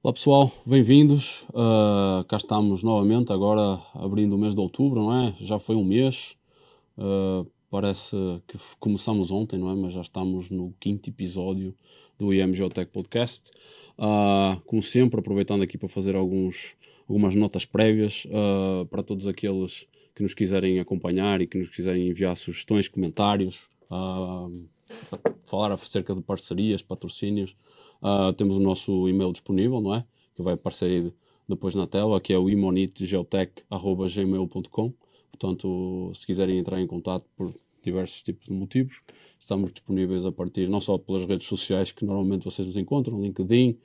Olá pessoal, bem-vindos. Cá estamos novamente, agora abrindo o mês de outubro, não é? Já foi um mês, parece que começamos ontem, não é? Mas já estamos no quinto episódio do IM Geotech Podcast. Como sempre, aproveitando aqui para fazer algumas notas prévias para todos aqueles que nos quiserem acompanhar e que nos quiserem enviar sugestões, comentários, falar acerca de parcerias, patrocínios. Temos o nosso e-mail disponível, não é? Que vai aparecer aí depois na tela, que é o imonitgeotech@gmail.com. Portanto, se quiserem entrar em contato por diversos tipos de motivos, estamos disponíveis a partir, não só pelas redes sociais que normalmente vocês nos encontram, LinkedIn,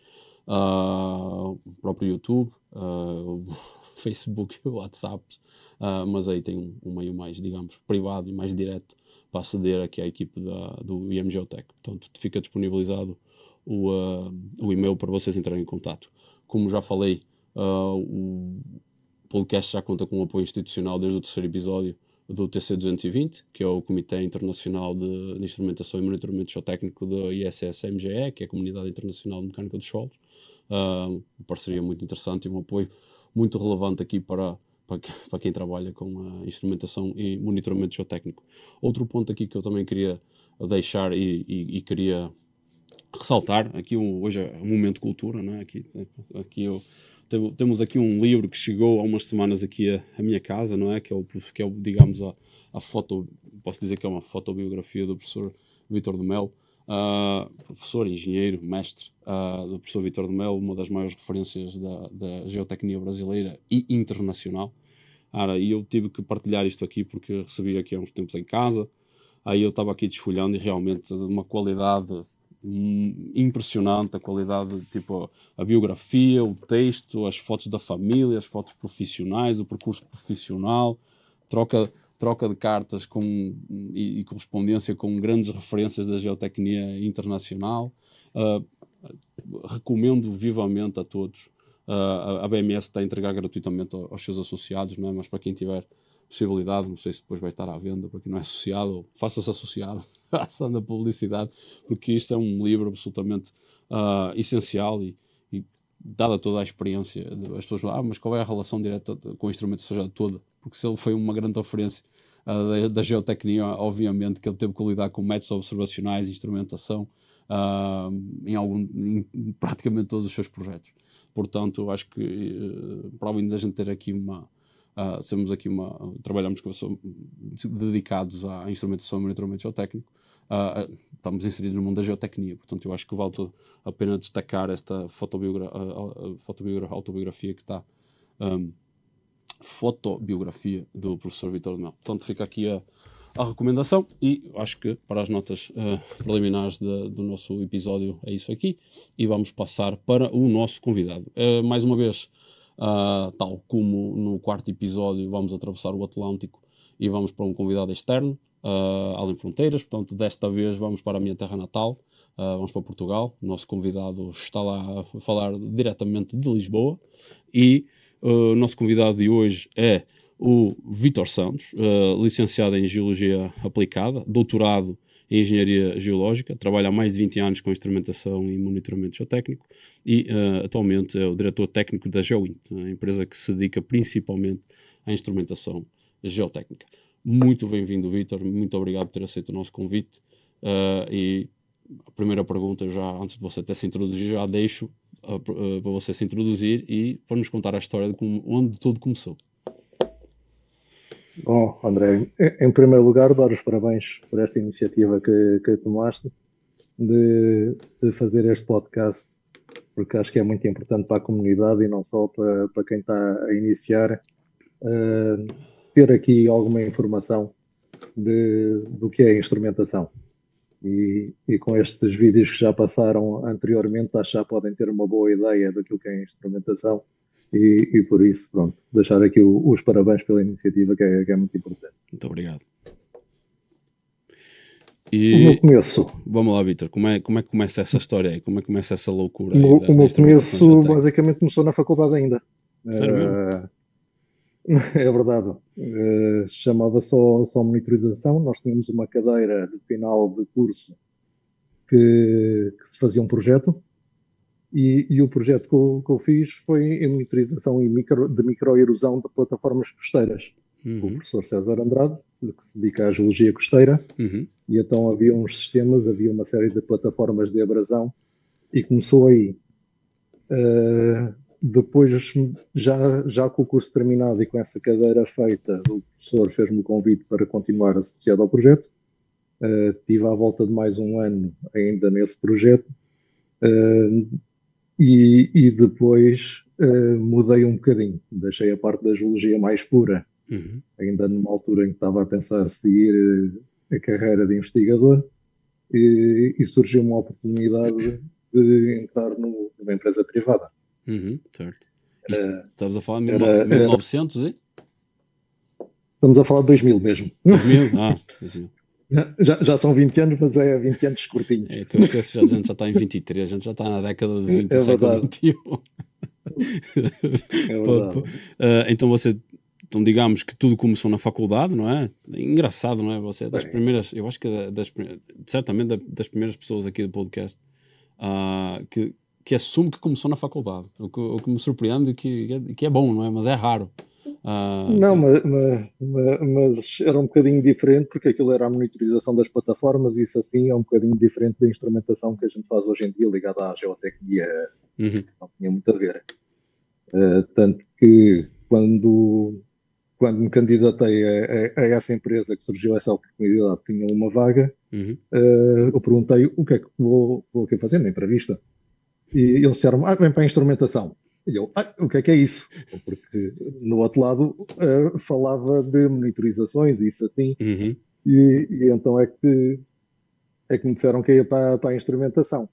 o próprio YouTube, o Facebook, o WhatsApp, mas aí tem um meio mais, digamos, privado e mais direto para aceder aqui à equipe do IM Geotech. Portanto, fica disponibilizado o e-mail para vocês entrarem em contato. Como já falei, o podcast já conta com um apoio institucional desde o terceiro episódio do TC220, que é o Comitê Internacional de Instrumentação e Monitoramento Geotécnico da ISSMGE, que é a Comunidade Internacional de Mecânica dos Solos. Uma parceria muito interessante e um apoio muito relevante aqui para quem trabalha com a instrumentação e monitoramento geotécnico. Outro ponto aqui que eu também queria deixar e queria ressaltar, aqui hoje é um momento de cultura, não é? Temos aqui um livro que chegou há umas semanas aqui à minha casa, não é? Que é digamos, a foto, posso dizer que é uma fotobiografia do professor Vítor de Melo, professor, engenheiro, mestre do professor Vítor de Melo, uma das maiores referências da geotecnia brasileira e internacional. E eu tive que partilhar isto aqui porque recebi aqui há uns tempos em casa, aí eu estava aqui desfolhando e realmente de uma qualidade impressionante, a qualidade, tipo a biografia, o texto, as fotos da família, as fotos profissionais, o percurso profissional, troca de cartas e correspondência com grandes referências da geotecnia internacional. Recomendo vivamente a todos. A BMS está a entregar gratuitamente aos seus associados, não é? Mas para quem tiver possibilidade, não sei se depois vai estar à venda, para quem não é associado, faça-se associado, faça-se a publicidade, porque isto é um livro absolutamente essencial e dada toda a experiência, as pessoas falam, mas qual é a relação direta com a instrumentação toda? Porque se ele foi uma grande referência da geotecnia, obviamente que ele teve que lidar com métodos observacionais, instrumentação, em praticamente todos os seus projetos. Portanto, acho que, para além da gente ter aqui trabalhamos dedicados à instrumentação e monitoramento geotécnico, estamos inseridos no mundo da geotecnia, portanto eu acho que vale a pena destacar esta autobiografia que está, fotobiografia do professor Vítor de Melo. Portanto fica aqui a recomendação e acho que para as notas preliminares do nosso episódio é isso aqui e vamos passar para o nosso convidado. Mais uma vez, tal como no quarto episódio, vamos atravessar o Atlântico e vamos para um convidado externo, além fronteiras, portanto desta vez vamos para a minha terra natal, vamos para Portugal. O nosso convidado está lá a falar diretamente de Lisboa e o nosso convidado de hoje é o Vítor Santos, licenciado em Geologia Aplicada, doutorado em Engenharia Geológica, trabalha há mais de 20 anos com instrumentação e monitoramento geotécnico e atualmente é o diretor técnico da GeoInt, a empresa que se dedica principalmente à instrumentação geotécnica. Muito bem-vindo, Vítor, muito obrigado por ter aceito o nosso convite e a primeira pergunta, já antes de você até se introduzir, já deixo para você se introduzir e para nos contar a história de onde tudo começou. Bom, André, em primeiro lugar, dar os parabéns por esta iniciativa que tomaste de fazer este podcast, porque acho que é muito importante para a comunidade e não só para quem está a iniciar, ter aqui alguma informação do que é a instrumentação. E com estes vídeos que já passaram anteriormente, acho que já podem ter uma boa ideia daquilo que é a instrumentação. E por isso, pronto, deixar aqui os parabéns pela iniciativa, que é muito importante. Muito obrigado. O meu começo. Vamos lá, Vítor, como é que começa essa história aí? Como é que começa essa loucura aí? O meu começo basicamente começou na faculdade ainda. Sério mesmo? É verdade. Chamava só monitorização. Nós tínhamos uma cadeira de final de curso que se fazia um projeto. E o projeto que eu fiz foi em monitorização de microerosão de plataformas costeiras. Com o Uhum. professor César Andrade, que se dedica à geologia costeira, Uhum. e então havia uns sistemas, havia uma série de plataformas de abrasão, e começou aí. Depois, já com o curso terminado e com essa cadeira feita, o professor fez-me o convite para continuar associado ao projeto. Tive à volta de mais um ano ainda nesse projeto. E depois mudei um bocadinho. Deixei a parte da geologia mais pura, Uhum. ainda numa altura em que estava a pensar seguir a carreira de investigador, e surgiu uma oportunidade de entrar numa empresa privada. Uhum. Certo. Isto, Era, estamos a falar de era, 1900 e? estamos a falar de 2000 mesmo. 2000? Ah, 2000. Já são 20 anos, mas é 20 anos curtinhos. É que eu esqueço, já, a gente já está em 23, a gente já está na década de 20 do É século verdade, XXI. é Pô, verdade. pô. Então você, então digamos que tudo começou na faculdade, não é? Engraçado, não é? Você é das Bem, primeiras, eu acho que certamente das primeiras pessoas aqui do podcast que assume que começou na faculdade. O que me surpreende e que é bom, não é? Mas é raro. Ah, não, mas era um bocadinho diferente, porque aquilo era a monitorização das plataformas, e isso assim é um bocadinho diferente da instrumentação que a gente faz hoje em dia ligada à geotecnia, uhum, não tinha muito a ver. Tanto que quando me candidatei a essa empresa, que surgiu essa oportunidade, tinha uma vaga, uhum, eu perguntei o que é que vou aqui fazer na entrevista. E eles disseram, vem para a instrumentação. E eu, o que é isso? Porque no outro lado falava de monitorizações e isso assim, uhum, e então é que me disseram que ia para a instrumentação.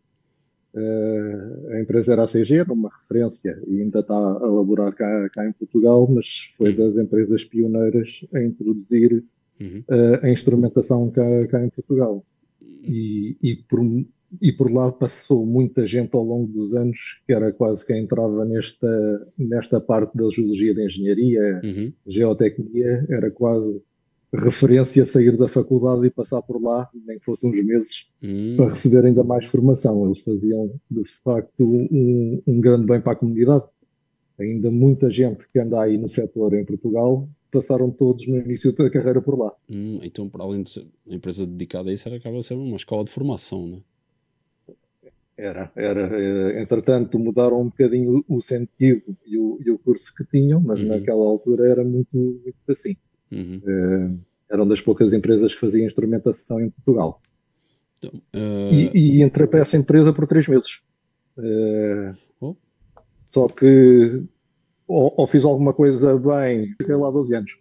A empresa era a CG, era uma referência e ainda está a elaborar cá em Portugal, mas foi uhum, das empresas pioneiras a introduzir uhum, a instrumentação cá em Portugal. E por lá passou muita gente ao longo dos anos, que era quase quem entrava nesta parte da geologia de engenharia, uhum, geotecnia, era quase referência sair da faculdade e passar por lá, nem que fossem uns meses, para uhum. receber ainda mais formação. Eles faziam, de facto, um grande bem para a comunidade. Ainda muita gente que anda aí no setor em Portugal passaram todos no início da carreira por lá. Então, para além de ser uma empresa dedicada a isso, acaba a ser uma escola de formação, né? Era. Entretanto, mudaram um bocadinho o sentido e o curso que tinham, mas Uhum, naquela altura era muito, muito assim. uhum. Eram das poucas empresas que faziam instrumentação em Portugal. Então, E entrei para essa empresa por 3 meses. Eh, oh, Só que ou fiz alguma coisa bem, fiquei lá 12 anos.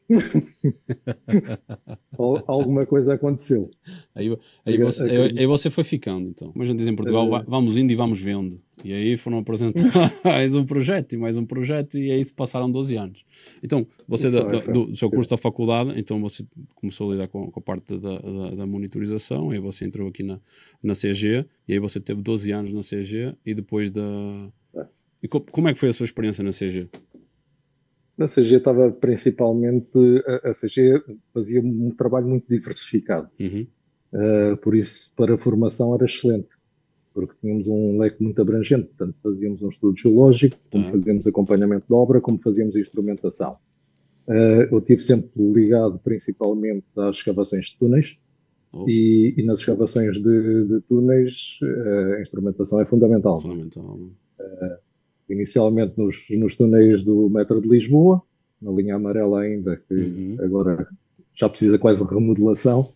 Ou alguma coisa aconteceu. aí você foi ficando, então. Como a gente diz em Portugal, Eh, vamos indo e vamos vendo. E aí foram apresentar mais um projeto e mais um projeto, e aí se passaram 12 anos. Então, você foi. do seu curso da faculdade, então você começou a lidar com a parte da monitorização, aí você entrou aqui na CG, e aí você teve 12 anos na CG, e depois da. E como é que foi a sua experiência na CG? A CG estava principalmente. A CG fazia um trabalho muito diversificado. Uhum, Por isso, para a formação era excelente, porque tínhamos um leque muito abrangente. Portanto, fazíamos um estudo geológico, como tá. fazíamos acompanhamento de obra, como fazíamos instrumentação. Eu estive sempre ligado principalmente às escavações de túneis, Oh, e nas escavações de túneis a instrumentação é fundamental. fundamental. Né? Inicialmente nos túneis do metro de Lisboa, na linha amarela ainda, que Uhum, agora já precisa quase de remodelação,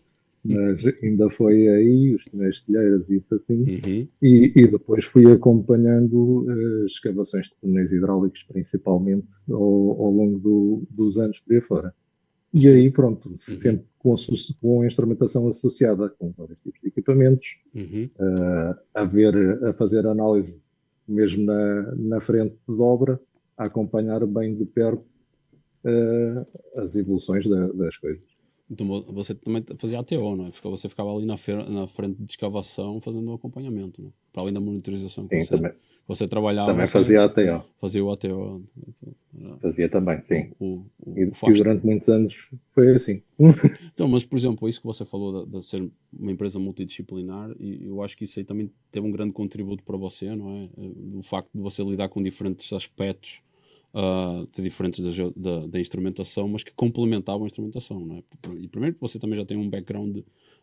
mas ainda foi aí, os túneis de telheiras e isso assim. uhum, E depois fui acompanhando escavações de túneis hidráulicos, principalmente ao longo dos anos por aí fora. E Estou. aí, pronto, Uhum, sempre com a instrumentação associada, com vários tipos de equipamentos, uhum. a fazer análise mesmo na frente de obra, a acompanhar bem de perto as evoluções das coisas. Então você também fazia ATO, não é? Você ficava ali na frente de escavação fazendo o acompanhamento, não é? Para além da monitorização que Sim, você trabalhava, também você fazia ATO. fazia o ATO. Fazia também, sim. O E durante muitos anos foi assim. Então, mas, por exemplo, isso que você falou de ser uma empresa multidisciplinar, e eu acho que isso aí também teve um grande contributo para você, não é? O facto de você lidar com diferentes aspectos diferentes da instrumentação, mas que complementavam a instrumentação, não é? E primeiro você também já tem um background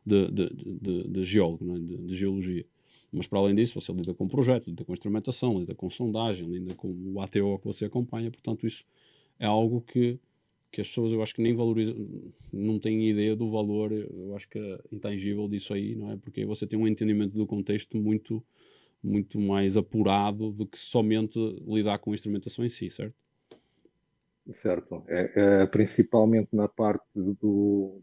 de geólogo, não é? De geologia. Mas para além disso, você lida com projeto, lida com instrumentação, lida com sondagem, lida com o ATO que você acompanha, portanto isso é algo que as pessoas eu acho que nem valorizam, não têm ideia do valor, eu acho que é intangível disso aí, não é? Porque você tem um entendimento do contexto muito mais apurado do que somente lidar com a instrumentação em si, certo? Certo. Principalmente na parte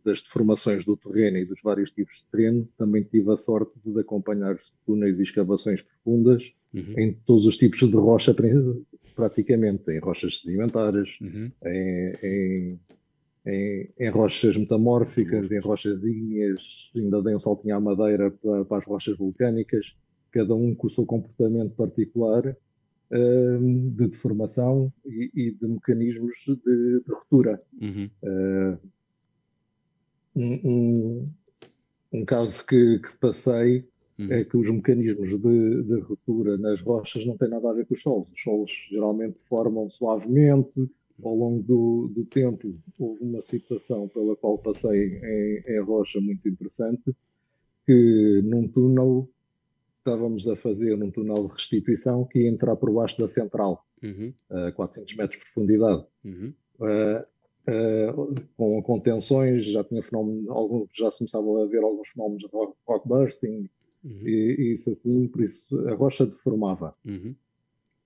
das deformações do terreno e dos vários tipos de terreno, também tive a sorte de acompanhar túneis e escavações profundas em todos os tipos de rocha, praticamente, em rochas sedimentares, em rochas metamórficas, em rochas ígneas, ainda dei um saltinho à madeira para as rochas vulcânicas, cada um com o seu comportamento particular de deformação e de mecanismos de ruptura. Um caso que passei é que os mecanismos de ruptura nas rochas não têm nada a ver com os solos. Os solos geralmente formam suavemente. Ao longo do tempo, houve uma situação pela qual passei em rocha muito interessante, que num túnel estávamos a fazer um túnel de restituição que ia entrar por baixo da central, a 400 metros de profundidade. Com contenções, já tinha fenómeno, já se começava a ver alguns fenómenos de rock bursting e isso assim, por isso a rocha deformava.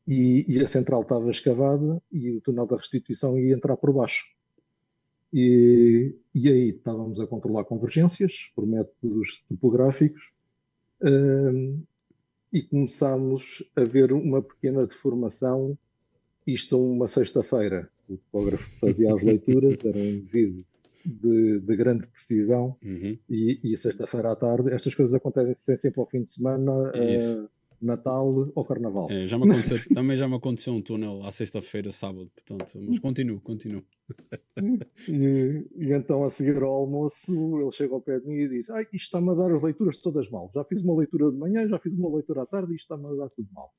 E a central estava escavada e o túnel da restituição ia entrar por baixo. E aí estávamos a controlar convergências por métodos topográficos e começámos a ver uma pequena deformação, isto uma sexta-feira. O topógrafo fazia as leituras, era um indivíduo de grande precisão, e sexta-feira à tarde, estas coisas acontecem sempre ao fim de semana, Natal ou Carnaval. Também já me aconteceu um túnel à sexta-feira, sábado, portanto, mas continuo. E então, a seguir ao almoço, ele chega ao pé de mim e diz: isto está-me a dar as leituras todas mal. Já fiz uma leitura de manhã, já fiz uma leitura à tarde e isto está-me a dar tudo mal.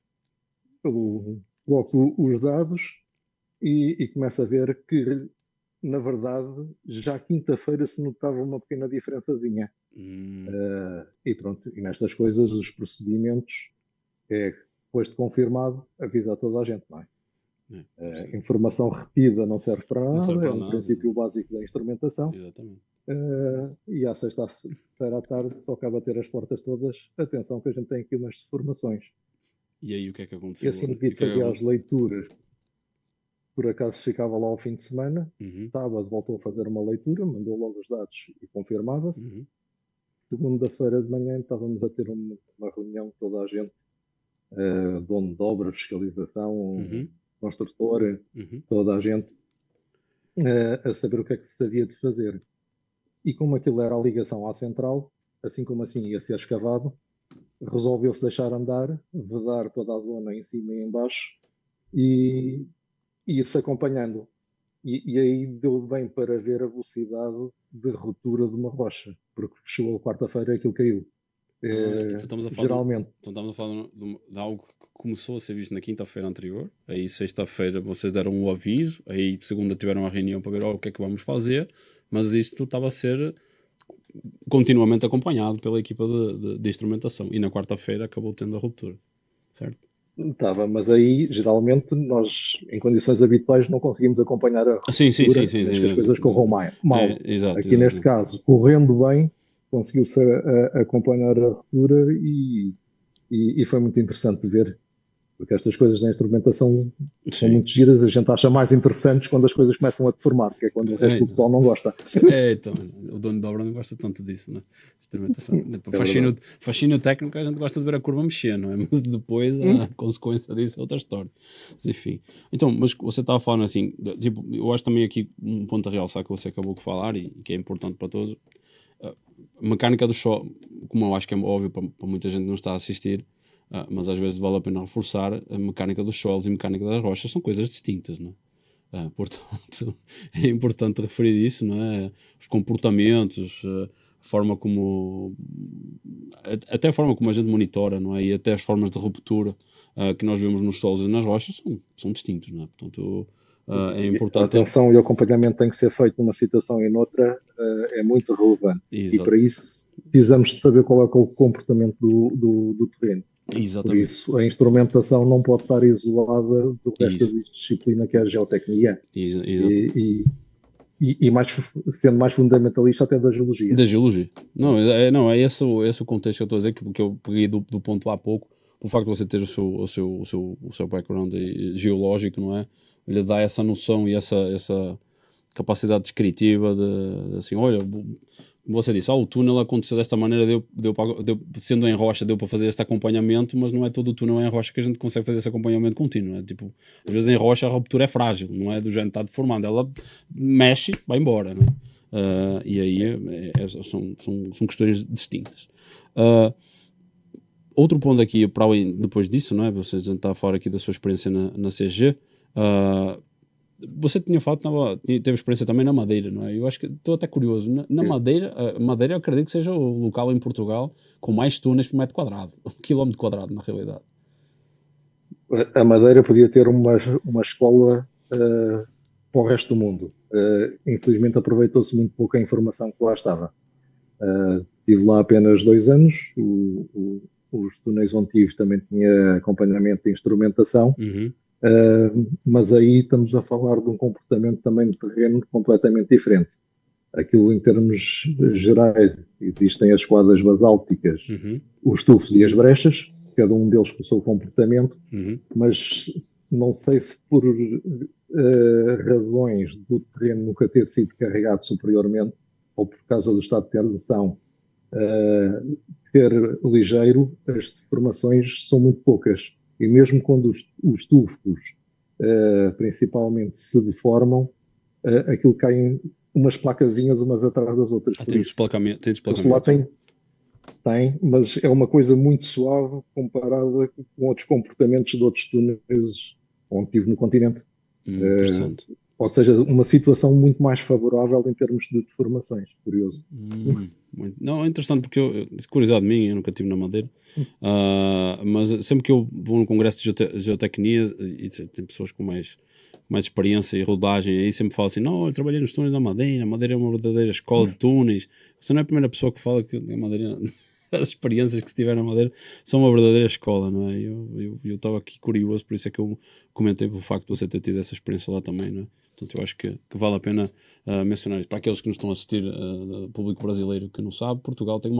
Eu coloco os dados e começo a ver que, na verdade, já quinta-feira se notava uma pequena diferençazinha. E pronto, e nestas coisas, os procedimentos depois de confirmado, avisa a toda a gente, não é? Informação retida não serve para nada, é um princípio básico da instrumentação. Exatamente. E à sexta-feira à tarde toca bater as portas todas. Atenção que a gente tem aqui umas deformações. E aí o que é que aconteceu? E assim que fazia as leituras, por acaso ficava lá ao fim de semana, sábado voltou a fazer uma leitura, mandou logo os dados e confirmava-se. Segunda-feira de manhã estávamos a ter uma reunião de toda a gente, dono de obra, fiscalização, construtor, toda a gente, a saber o que é que se havia de fazer. E como aquilo era a ligação à central, assim como assim ia ser escavado, resolveu-se deixar andar, vedar toda a zona em cima e em baixo e ir-se acompanhando. E aí deu bem para ver a velocidade de ruptura de uma rocha, porque chegou quarta-feira e aquilo caiu. Então estamos a falar geralmente. Estamos a falar de algo que começou a ser visto na quinta-feira anterior, aí sexta-feira vocês deram um aviso, aí segunda tiveram a reunião para ver o que é que vamos fazer, mas isto estava a ser continuamente acompanhado pela equipa de instrumentação e na quarta-feira acabou tendo a ruptura, certo? Estava, mas aí geralmente nós em condições habituais não conseguimos acompanhar a ruptura, sim, desde que as coisas corram mal. Exato, aqui neste caso, correndo bem, conseguiu-se acompanhar a ruptura e foi muito interessante ver Porque estas coisas da instrumentação são Sim. muito giras, a gente acha mais interessantes quando as coisas começam a deformar, que é quando o resto do pessoal não gosta. Então, o dono de obra não gosta tanto disso, né? Instrumentação. É verdade. Fascínio técnico, a gente gosta de ver a curva mexer, não é? Mas depois a consequência disso é outra história. Mas enfim. Então, mas você estava falando assim, tipo, eu acho também aqui um ponto a realçar que você acabou de falar e que é importante para todos. A mecânica do show, como eu acho que é óbvio para muita gente que não está a assistir, mas às vezes vale a pena reforçar, a mecânica dos solos e a mecânica das rochas são coisas distintas, não é? Portanto, é importante referir isso, não é? Os comportamentos, a forma como. Até a forma como a gente monitora, não é? E até as formas de ruptura que nós vemos nos solos e nas rochas são distintos, não é? Portanto, é A importante. atenção e o acompanhamento tem que ser feito numa situação e noutra, é muito relevante. E para Exato. isso precisamos de saber qual é o comportamento do terreno. Por Exatamente. isso, a instrumentação não pode estar isolada do resto Isso. da disciplina que é a geotecnia. Exato. E mais, sendo mais fundamentalista até da geologia. Da geologia. Não, é esse o contexto que eu estou a dizer, que eu peguei do ponto há pouco, por facto de você ter o seu background geológico, não é? Ele dá essa noção e essa capacidade descritiva de assim, olha, como você disse, o túnel aconteceu desta maneira, sendo em rocha, deu para fazer este acompanhamento, mas não é todo o túnel em rocha que a gente consegue fazer esse acompanhamento contínuo, é? Tipo, às vezes em rocha a ruptura é frágil, não é do género está deformando, ela mexe, vai embora, não é? E aí são questões distintas. Outro ponto aqui, para além, depois disso, não é? Você está a falar aqui da sua experiência na CG. Você tinha falado, teve experiência também na Madeira, não é? Eu acho que estou até curioso. Na Madeira, Madeira eu acredito que seja o local em Portugal com mais túneis por metro quadrado, quilómetro quadrado, na realidade. A Madeira podia ter uma escola para o resto do mundo. Infelizmente aproveitou-se muito pouco a informação que lá estava. Estive lá apenas 2 anos. Os túneis onde tive também tinha acompanhamento de instrumentação. Uhum. Mas aí estamos a falar de um comportamento também de terreno completamente diferente. Aquilo em termos gerais, existem as esquadras basálticas, os tufos e as brechas, cada um deles com o seu comportamento, mas não sei se por razões do terreno nunca ter sido carregado superiormente, ou por causa do estado de tensão ser ligeiro, as deformações são muito poucas. E mesmo quando os tufos principalmente se deformam, aquilo caem umas placazinhas umas atrás das outras. Tem desplacamento. Lá tem, mas é uma coisa muito suave comparada com outros comportamentos de outros túneis onde estive no continente. Interessante. Ou seja, uma situação muito mais favorável em termos de deformações. Curioso. Não, é interessante porque curiosidade minha, eu nunca estive na Madeira, mas sempre que eu vou num congresso de geotecnia e tem pessoas com mais experiência e rodagem, aí sempre falo assim, não, eu trabalhei nos túneis da Madeira, a Madeira é uma verdadeira escola de túneis. Você não é a primeira pessoa que fala que a Madeira, as experiências que se tiver na Madeira são uma verdadeira escola, não é? Eu estava aqui curioso, por isso é que eu comentei pelo facto de você ter tido essa experiência lá também, não é? Portanto, eu acho que vale a pena mencionar isso. Para aqueles que nos estão a assistir, público brasileiro que não sabe, Portugal tem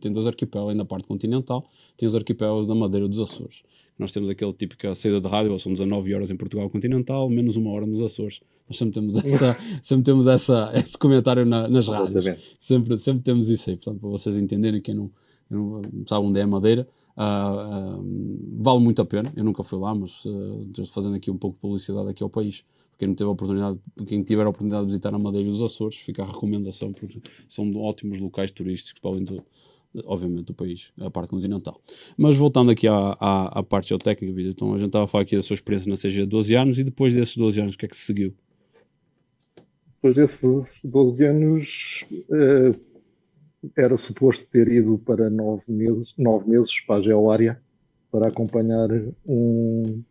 tem 2 arquipélagos, ainda a parte continental, tem os arquipélagos da Madeira e dos Açores. Nós temos aquela típica saída de rádio, somos a 9 horas em Portugal continental, menos 1 hora nos Açores. Nós sempre temos esse comentário nas rádios. Sempre temos isso aí. Portanto, para vocês entenderem, quem não sabe onde é a Madeira, vale muito a pena. Eu nunca fui lá, mas fazendo aqui um pouco de publicidade aqui ao país. Quem tiver a oportunidade de visitar a Madeira e os Açores, fica a recomendação, porque são ótimos locais turísticos para além obviamente, do país, a parte continental. Mas voltando aqui à parte geotécnica, então a gente estava a falar aqui da sua experiência na CG de 12 anos, e depois desses 12 anos, o que é que se seguiu? Depois desses 12 anos, era suposto ter ido para 9 meses para a Geoárea, para acompanhar um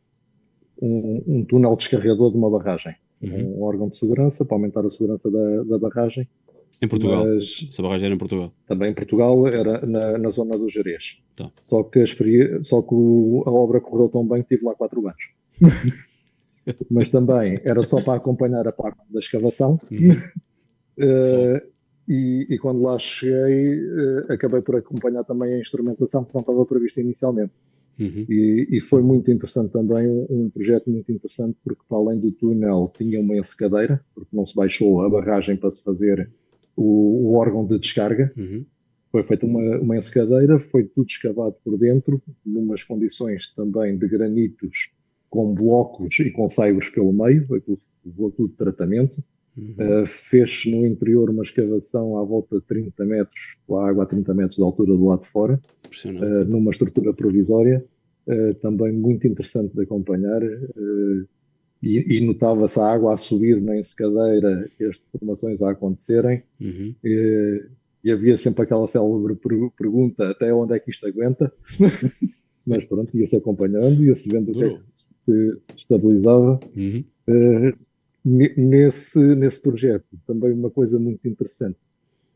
túnel descarregador de uma barragem. Um órgão de segurança, para aumentar a segurança da barragem. Em Portugal? Essa barragem era em Portugal? Também em Portugal, era na zona do Gerês. Tá. Só que a obra correu tão bem que tive lá 4 anos. Mas também era só para acompanhar a parte da escavação. E quando lá cheguei, acabei por acompanhar também a instrumentação que não estava prevista inicialmente. E foi muito interessante também, um projeto muito interessante, porque para além do túnel tinha uma ensecadeira, porque não se baixou a barragem para se fazer o órgão de descarga. Foi feita uma ensecadeira, foi tudo escavado por dentro, numas condições também de granitos, com blocos e com saibros pelo meio, aquilo levou tudo de tratamento. Fez no interior uma escavação à volta de 30 metros, com a água a 30 metros de altura do lado de fora, numa estrutura provisória, também muito interessante de acompanhar. E notava-se a água a subir na ensecadeira, as deformações a acontecerem, e havia sempre aquela célebre pergunta: até onde é que isto aguenta? Mas pronto, ia-se acompanhando, ia-se vendo o que é que se estabilizava. Nesse projeto, também uma coisa muito interessante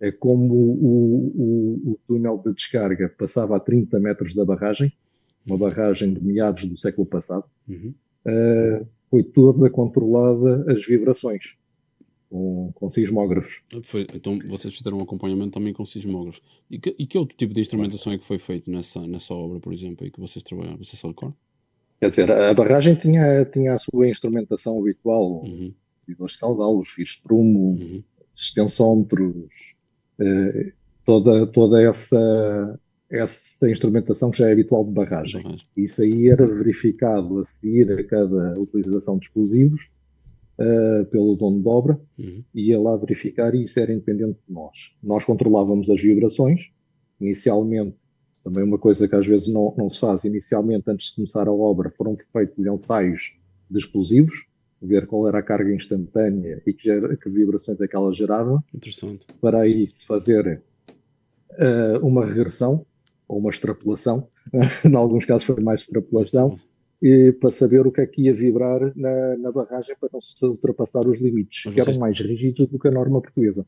é como o túnel de descarga passava a 30 metros da barragem, uma barragem de meados do século passado. Foi toda controlada as vibrações com sismógrafos. Então vocês fizeram um acompanhamento também com sismógrafos. E que outro tipo de instrumentação é que foi feito nessa obra, por exemplo, e que vocês trabalharam? Você se recorda? Quer dizer, a barragem tinha a sua instrumentação habitual, medidores de caudal, os fios de prumo, extensómetros, toda essa instrumentação que já é habitual de barragem. Isso aí era verificado a seguir a cada utilização de explosivos pelo dono de obra, ia lá verificar, e isso era independente de nós. Nós controlávamos as vibrações, inicialmente. Também uma coisa que às vezes não se faz inicialmente, antes de começar a obra, foram feitos ensaios de explosivos, ver qual era a carga instantânea e que vibrações é que ela gerava. Interessante. Para aí se fazer uma regressão ou uma extrapolação, em alguns casos foi mais extrapolação, e para saber o que é que ia vibrar na barragem para não se ultrapassar os limites, que eram mais rígidos do que a norma portuguesa.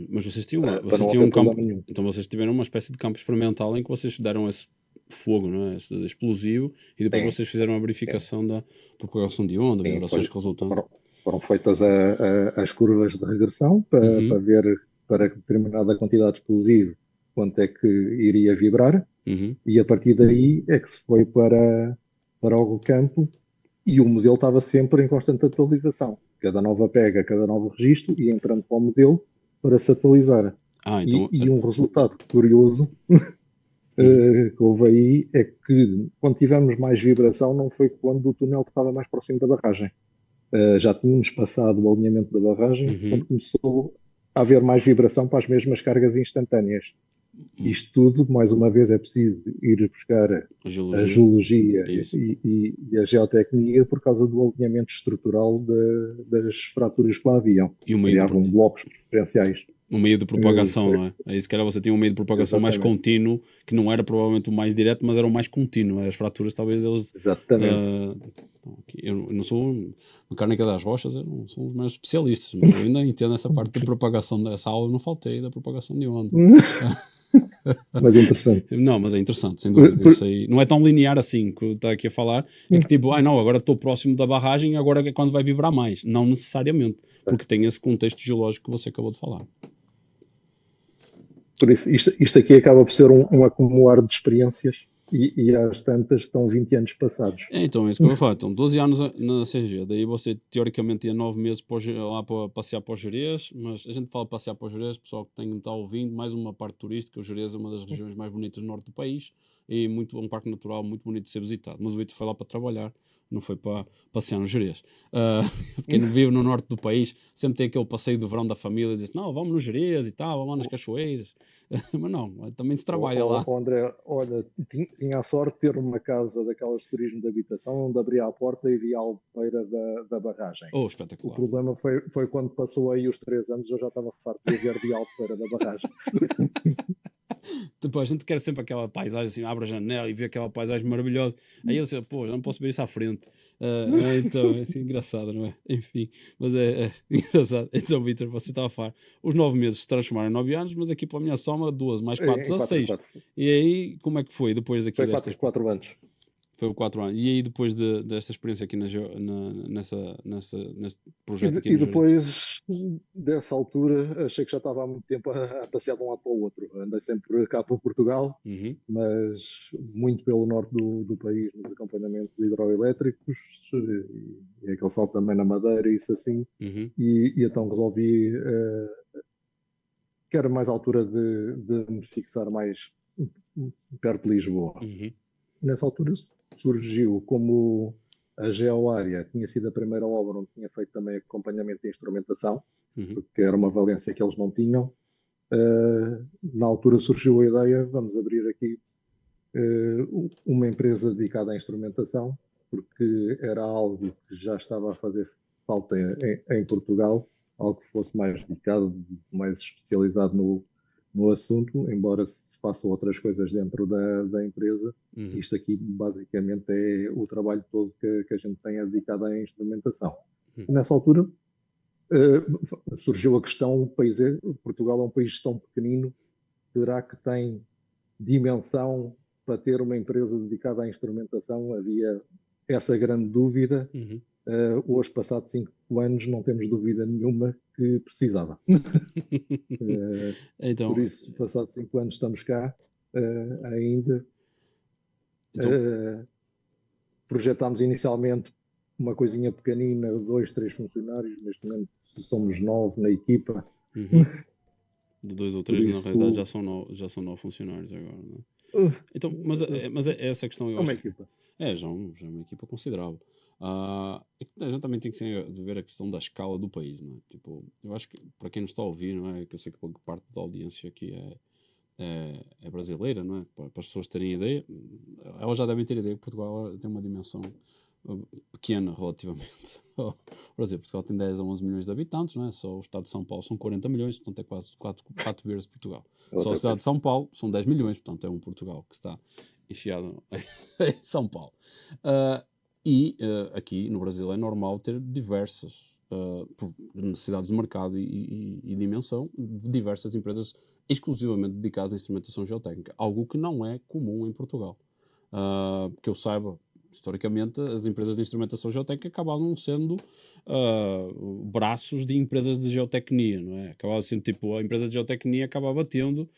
Mas vocês tinham um campo, então vocês tiveram uma espécie de campo experimental em que vocês deram esse fogo, não é? Esse explosivo, e depois vocês fizeram a verificação da propagação de onda, vibrações resultantes. Foram feitas as curvas de regressão para ver, para determinada quantidade de explosivo, quanto é que iria vibrar, e a partir daí é que se foi para o campo, e o modelo estava sempre em constante atualização. Cada nova pega, cada novo registro, ia entrando para o modelo para se atualizar. Então... E um resultado curioso que houve aí é que, quando tivemos mais vibração, não foi quando o túnel estava mais próximo da barragem. Já tínhamos passado o alinhamento da barragem, quando começou a haver mais vibração para as mesmas cargas instantâneas. Isto tudo, mais uma vez, é preciso ir buscar a geologia e a geotecnia por causa do alinhamento estrutural das fraturas que lá haviam. Criavam blocos preferenciais. Um meio de propagação, não é? É isso que era, você tinha um meio de propagação mais contínuo, que não era provavelmente o mais direto, mas era o mais contínuo. As fraturas, talvez, eles... Exatamente. Eu não sou mecânica das rochas, eu não sou os meus especialistas, mas eu ainda entendo essa parte de propagação dessa aula, eu não faltei da propagação de onda. Mas é interessante. Não, mas é interessante, sem dúvida. Isso aí não é tão linear assim que está aqui a falar. É que tipo, não, agora estou próximo da barragem, agora é quando vai vibrar mais. Não necessariamente, porque tem esse contexto geológico que você acabou de falar. Por isso, isto aqui acaba por ser um acumular de experiências, e às tantas estão 20 anos passados. Então, é isso que eu vou falar. Então, 12 anos na CG, daí você teoricamente ia 9 meses lá para passear para o Gerês, mas a gente fala passear para o Gerês, pessoal que está ouvindo, mais uma parte turística. O Gerês é uma das regiões mais bonitas do norte do país e um parque natural muito bonito de ser visitado. Mas o Vitor foi lá para trabalhar, não foi para passear no Gerês. Quem vive no norte do país sempre tem aquele passeio do verão da família e diz: não, vamos no Gerês e tal, vamos lá nas cachoeiras. Mas não, também se trabalha lá. André, olha, tinha a sorte de ter uma casa daquelas de turismo de habitação onde abria a porta e via a albeira da barragem. Espetacular. O problema foi quando passou aí os 3 anos, eu já estava farto de ver a albeira da barragem. Depois a gente quer sempre aquela paisagem assim, abre a janela e vê aquela paisagem maravilhosa. Aí eu sei, já não posso ver isso à frente. Então, é assim, engraçado, não é? Enfim, mas é engraçado. Então, Vitor, você estava a falar, os 9 meses se transformaram em 9 anos, mas aqui para a minha soma, 12 mais 4, 16. E aí, como é que foi depois daquilo? Foi 4 anos. Foi 4 anos. E aí, depois desta experiência aqui nesse projeto aqui E no Jerez? depois dessa altura, achei que já estava há muito tempo a passear de um lado para o outro. Andei sempre cá para Portugal, Uhum, mas muito pelo norte do país, nos acompanhamentos hidroelétricos, e aquele salto também na Madeira, isso assim. uhum, E então resolvi que era mais a altura de me fixar mais perto de Lisboa. uhum, Nessa altura surgiu como a GeoArea tinha sido a primeira obra onde tinha feito também acompanhamento de instrumentação, uhum, porque era uma valência que eles não tinham. Na altura surgiu a ideia, vamos abrir aqui uma empresa dedicada à instrumentação, porque era algo que já estava a fazer falta em Portugal, algo que fosse mais dedicado, mais especializado no assunto, embora se façam outras coisas dentro da empresa. uhum, Isto aqui basicamente é o trabalho todo que a gente tem dedicado à instrumentação. uhum, Nessa altura surgiu a questão, Portugal é um país tão pequenino, será que tem dimensão para ter uma empresa dedicada à instrumentação? Havia essa grande dúvida. uhum. Hoje, passados 5 anos, não temos dúvida nenhuma que precisava. Por Então, isso, passados 5 anos, estamos cá ainda. então, Uh, Projetámos inicialmente uma coisinha pequenina, 2, 3 funcionários. Neste momento somos 9 na equipa. uhum. De 2 ou Por 3, na realidade, isso, já são 9 funcionários agora, não é? uh, Então, mas é essa questão, eu é uma acho que equipa. já é uma equipa considerável. É que a gente também tem que de ver a questão da escala do país, não é? Tipo, eu acho que para quem nos está a ouvir, não é? Que eu sei que parte da audiência aqui é brasileira, não é? Para as pessoas terem ideia, elas já devem ter ideia que Portugal tem uma dimensão pequena relativamente ao Brasil. Portugal tem 10 a 11 milhões de habitantes, não é? Só o estado de São Paulo são 40 milhões, portanto é quase 4 vezes Portugal. É Só a outra cidade coisa. de São Paulo são 10 milhões, portanto é um Portugal que está enfiado em São Paulo. Aqui no Brasil é normal ter diversas, por necessidades de mercado e dimensão, diversas empresas exclusivamente dedicadas à instrumentação geotécnica, algo que não é comum em Portugal. Que eu saiba, historicamente, as empresas de instrumentação geotécnica acabavam sendo braços de empresas de geotecnia, não é? Acabava sendo tipo, a empresa de geotecnia acabava tendo,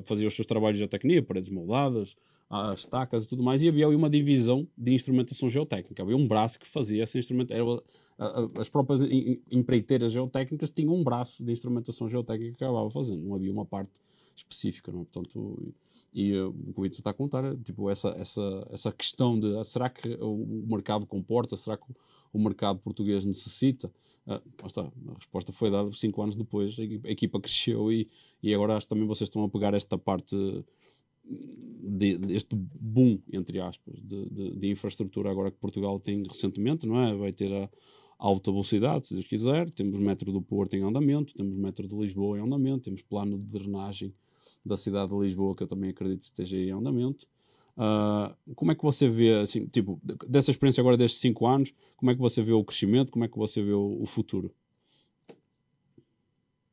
fazia os seus trabalhos de geotecnia, paredes moldadas, as estacas e tudo mais, e havia ali uma divisão de instrumentação geotécnica. Havia um braço que fazia essa instrumentação. As próprias empreiteiras geotécnicas tinham um braço de instrumentação geotécnica que acabava fazendo, não havia uma parte específica, não é? Portanto, o que o Vitor está a contar é tipo, essa questão de será que o mercado comporta, será que o mercado português necessita? Está, a resposta foi dada 5 anos depois, a equipa cresceu e agora acho que também vocês estão a pegar esta parte deste boom, entre aspas, de infraestrutura agora que Portugal tem recentemente, não é? Vai ter a alta velocidade, se Deus quiser, temos o metro do Porto em andamento, temos o metro de Lisboa em andamento, temos plano de drenagem da cidade de Lisboa, que eu também acredito que esteja em andamento. Como é que você vê, assim, tipo, dessa experiência agora destes 5 anos, como é que você vê o crescimento, como é que você vê o futuro?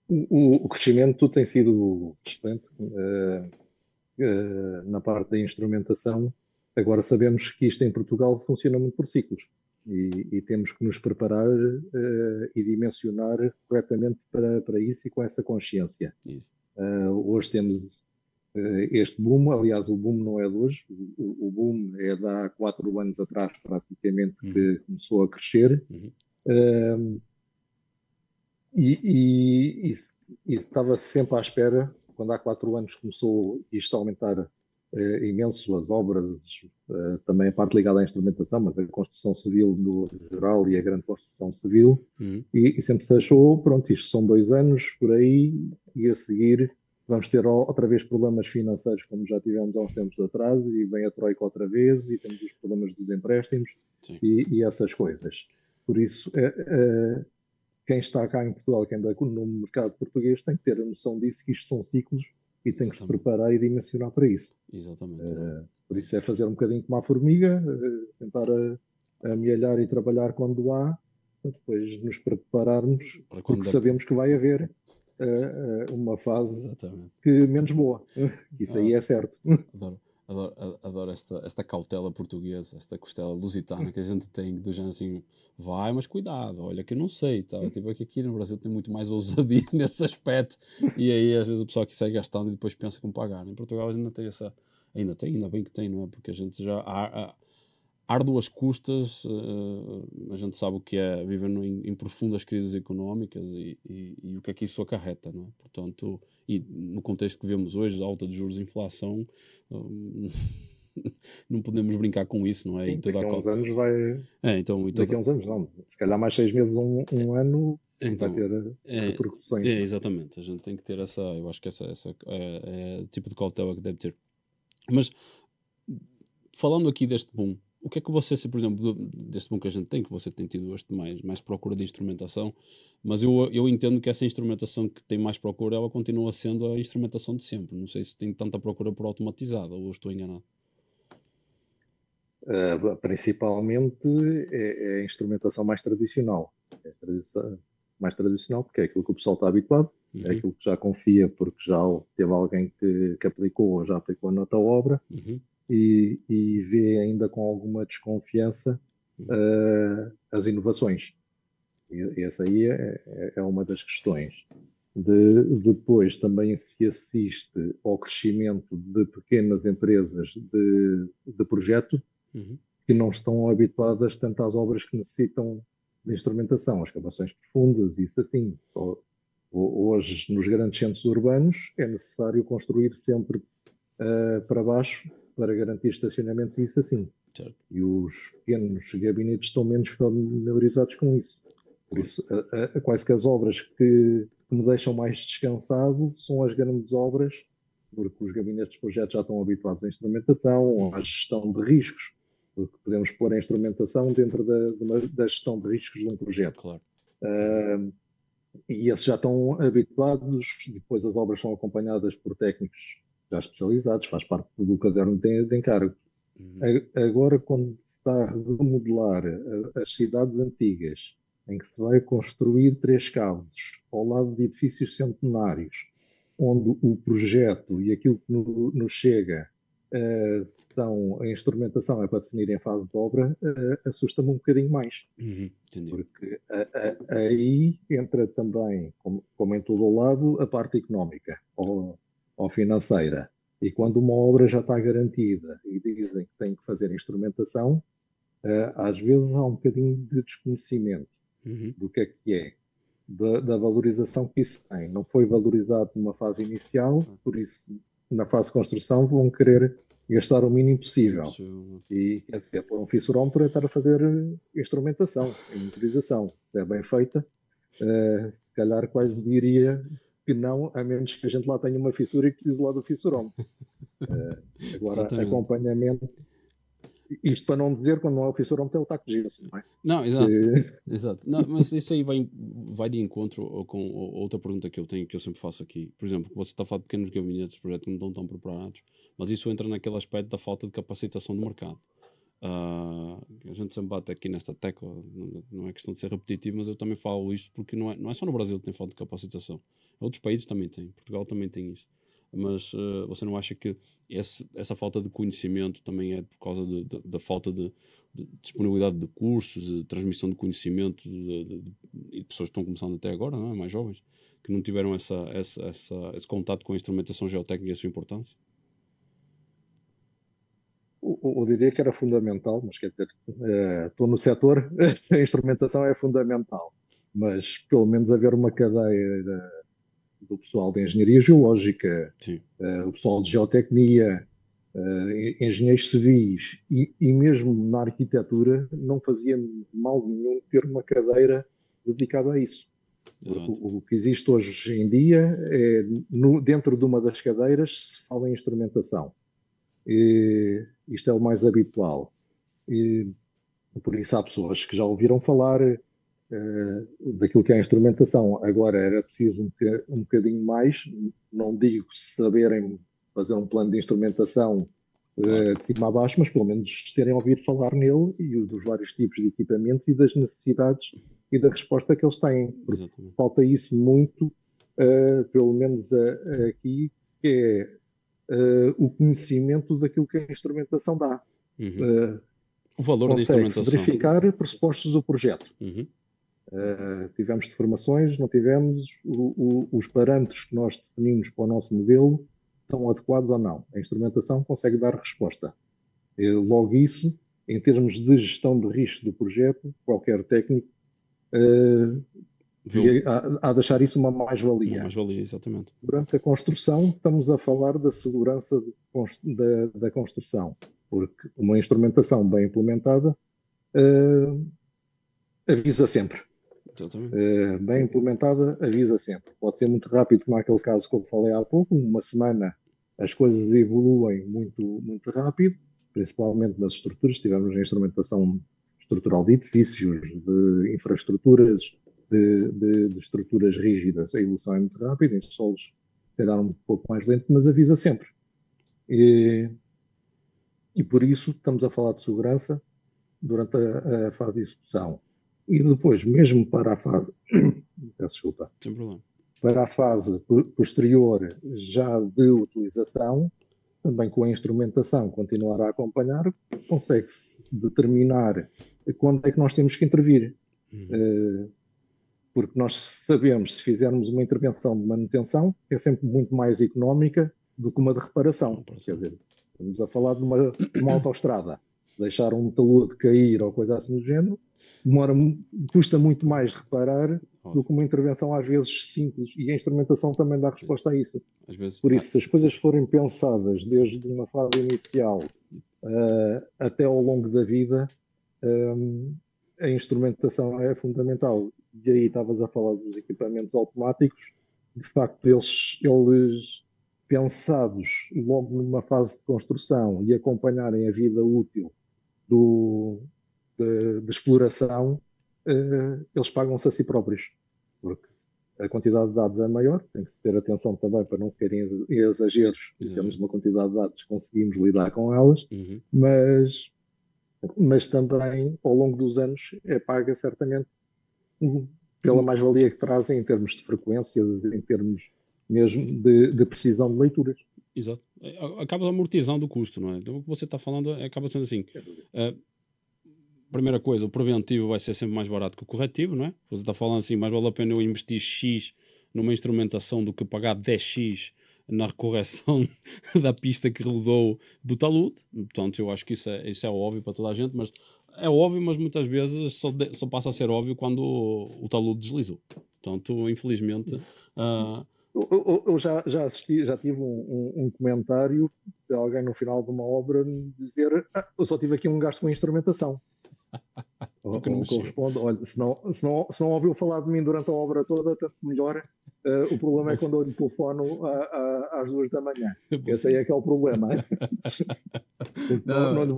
O crescimento tem sido excelente na parte da instrumentação. Agora sabemos que isto em Portugal funciona muito por ciclos e temos que nos preparar e dimensionar corretamente para isso e com essa consciência. Isso. Hoje temos este boom, aliás, o boom não é de hoje, o boom é de há 4 anos atrás, praticamente, Uhum. que começou a crescer. Uhum. E estava sempre à espera, quando há 4 anos começou isto a aumentar imenso, as obras, também a parte ligada à instrumentação, mas a construção civil no geral e a grande construção civil, Uhum. e sempre se achou, pronto, isto são 2 anos por aí, e a seguir vamos ter outra vez problemas financeiros, como já tivemos há uns tempos atrás, e vem a Troika outra vez, e temos os problemas dos empréstimos Sim. e essas coisas. Por isso, quem está cá em Portugal, quem anda no mercado português, tem que ter a noção disso, que isto são ciclos e tem que se Exatamente. preparar e dimensionar para isso. Exatamente. Por isso é fazer um bocadinho como a formiga, tentar amealhar e trabalhar quando há, para depois nos prepararmos, Para quando porque sabemos que vai haver uma fase Exatamente. que menos boa. Isso aí Ah, é certo. adoro. adoro esta cautela portuguesa, esta costela lusitana que a gente tem, do género assim, vai, mas cuidado, olha que eu não sei, tá? Tipo, aqui no Brasil tem muito mais ousadia nesse aspecto, e aí às vezes o pessoal que sai gastando e depois pensa como pagar. Em Portugal ainda tem ainda bem que tem, não é? Porque a gente já árduas custas, a gente sabe o que é viver em profundas crises económicas e o que é que isso acarreta, não é? Portanto, e no contexto que vemos hoje, alta de juros e inflação, não podemos brincar com isso, não é? E Sim, toda daqui a uns anos vai. então, Daqui a uns anos, não. Se calhar mais 6 meses, um ano, vai então, ter é, repercussões, não é? exatamente, a gente tem que ter eu acho que essa é o tipo de cautela que deve ter. Mas, falando aqui deste boom, o que é que você, por exemplo, deste boom que a gente tem, que você tem tido este mais procura de instrumentação, mas eu entendo que essa instrumentação que tem mais procura, ela continua sendo a instrumentação de sempre. Não sei se tem tanta procura por automatizada, ou estou enganado. Principalmente é a instrumentação mais tradicional. Mais tradicional porque é aquilo que o pessoal está habituado, é Uhum, aquilo que já confia porque já teve alguém que aplicou ou já aplicou noutra obra uhum, e vê ainda com alguma desconfiança uhum, as inovações. E essa aí é uma das questões. Depois também se assiste ao crescimento de pequenas empresas de projeto uhum, que não estão habituadas tanto às obras que necessitam de instrumentação, as escavações profundas, isso assim. Hoje, nos grandes centros urbanos, é necessário construir sempre para baixo para garantir estacionamentos e isso assim. certo, E os pequenos gabinetes estão menos familiarizados com isso. Por claro. isso, quase que as obras que me deixam mais descansado são as grandes obras, porque os gabinetes de projetos já estão habituados à instrumentação, à Uhum, gestão de riscos, porque podemos pôr a instrumentação dentro da gestão de riscos de um projeto. claro. E esses já estão habituados, depois as obras são acompanhadas por técnicos já especializados, faz parte do caderno de encargo. Uhum, Agora, quando se está a remodelar as cidades antigas, em que se vai construir três cabos ao lado de edifícios centenários, onde o projeto e aquilo que nos chega são a instrumentação é para definir em fase de obra, assusta-me um bocadinho mais, entendi. porque aí entra também, como em todo o lado, a parte económica ou financeira. E quando uma obra já está garantida e dizem que tem que fazer instrumentação, às vezes há um bocadinho de desconhecimento Uhum, do que é, da valorização que isso tem. Não foi valorizado numa fase inicial, claro. por isso, na fase de construção, vão querer gastar o mínimo possível. Impossível. E, quer dizer, por um fissurómetro é estar a fazer instrumentação e motorização. Se é bem feita, se calhar quase diria que não, a menos que a gente lá tenha uma fissura e precise lá do fissurómetro. Agora, Exatamente. acompanhamento, isto para não dizer quando não é o fissurómetro é o taco de gesso, não é? Não, exato. Que, Exato. Não, mas isso aí vai de encontro com outra pergunta que eu tenho, que eu sempre faço aqui. Por exemplo, você está a falar de pequenos gabinetes de projeto que não estão tão preparados, mas isso entra naquele aspecto da falta de capacitação do mercado. A gente sempre bate aqui nesta tecla, não é questão de ser repetitivo, mas eu também falo isto porque não é só no Brasil que tem falta de capacitação. Outros países também têm, Portugal também tem isso. Mas você não acha que essa falta de conhecimento também é por causa da falta de disponibilidade de cursos, de transmissão de conhecimento e de pessoas que estão começando até agora, não é? Mais jovens, que não tiveram esse contato com a instrumentação geotécnica e a sua importância? eu diria que era fundamental, mas quer dizer, estou no setor, a instrumentação é fundamental, mas pelo menos haver uma cadeia do pessoal de engenharia geológica, Sim, o pessoal de geotecnia, engenheiros civis e mesmo na arquitetura não fazia mal nenhum ter uma cadeira dedicada a isso. Porque exato. o que existe hoje em dia é, dentro de uma das cadeiras se fala em instrumentação. Isto é o mais habitual. E, por isso há pessoas que já ouviram falar daquilo que é a instrumentação. Agora era preciso um bocadinho mais, não digo saberem fazer um plano de instrumentação Claro, de cima a baixo, mas pelo menos terem ouvido falar nele e dos vários tipos de equipamentos e das necessidades e da resposta que eles têm, porque exatamente. falta isso muito, pelo menos aqui, que é o conhecimento daquilo que a instrumentação dá. Uhum. O valor da Consegue-se instrumentação. verificar pressupostos do projeto. Uhum. Tivemos deformações, não tivemos, os parâmetros que nós definimos para o nosso modelo estão adequados ou não. A instrumentação consegue dar resposta. Logo isso, em termos de gestão de risco do projeto, qualquer técnico há de achar isso uma Uma mais-valia. mais-valia, exatamente. Durante a construção, estamos a falar da segurança da construção, porque uma instrumentação bem implementada avisa sempre. Exatamente. Bem implementada, avisa sempre. Pode ser muito rápido, como aquele caso que eu falei há pouco, uma semana as coisas evoluem muito, muito rápido, principalmente nas estruturas. Tivemos a instrumentação estrutural de edifícios, de infraestruturas, de estruturas rígidas. A evolução é muito rápida, em solos será um pouco mais lento, mas avisa sempre. E por isso estamos a falar de segurança durante a fase de execução. E depois, mesmo para a fase, peço desculpa, Sem problema. para a fase posterior já de utilização, também com a instrumentação continuar a acompanhar, consegue-se determinar quando é que nós temos que intervir. Porque nós sabemos, se fizermos uma intervenção de manutenção, é sempre muito mais económica do que uma de reparação. Quer dizer, estamos a falar de uma autoestrada. Deixar um talude cair ou coisa assim do género, custa muito mais reparar do que uma intervenção às vezes simples. E a instrumentação também dá resposta a isso. Às vezes, Por isso, se as coisas forem pensadas desde uma fase inicial até ao longo da vida, a instrumentação é fundamental. E aí estavas a falar dos equipamentos automáticos. De facto, eles pensados logo numa fase de construção e acompanharem a vida útil de exploração, eles pagam-se a si próprios. Porque a quantidade de dados é maior, tem que se ter atenção também para não terem exageros. E temos uma quantidade de dados, conseguimos lidar com elas, mas também, ao longo dos anos, é paga certamente pela mais-valia que trazem em termos de frequência, em termos mesmo de precisão de leituras. Exato. Acaba amortizando o custo, não é? Então, o que você está falando acaba sendo assim. Primeira coisa, o preventivo vai ser sempre mais barato que o corretivo, não é? Você está falando assim, mais vale a pena eu investir X numa instrumentação do que pagar 10X na correção da pista que rodou do talude. Portanto, eu acho que isso é óbvio para toda a gente, mas é óbvio, mas muitas vezes só passa a ser óbvio quando o talude deslizou. Portanto, infelizmente... Eu já assisti, já tive um comentário de alguém no final de uma obra dizer eu só tive aqui um gasto com instrumentação. Porque não mexeu. Corresponde, olha, se não ouviu falar de mim durante a obra toda, tanto melhor. O problema é quando eu lhe telefono às 2 da manhã. Esse aí é que é o problema. Não lhe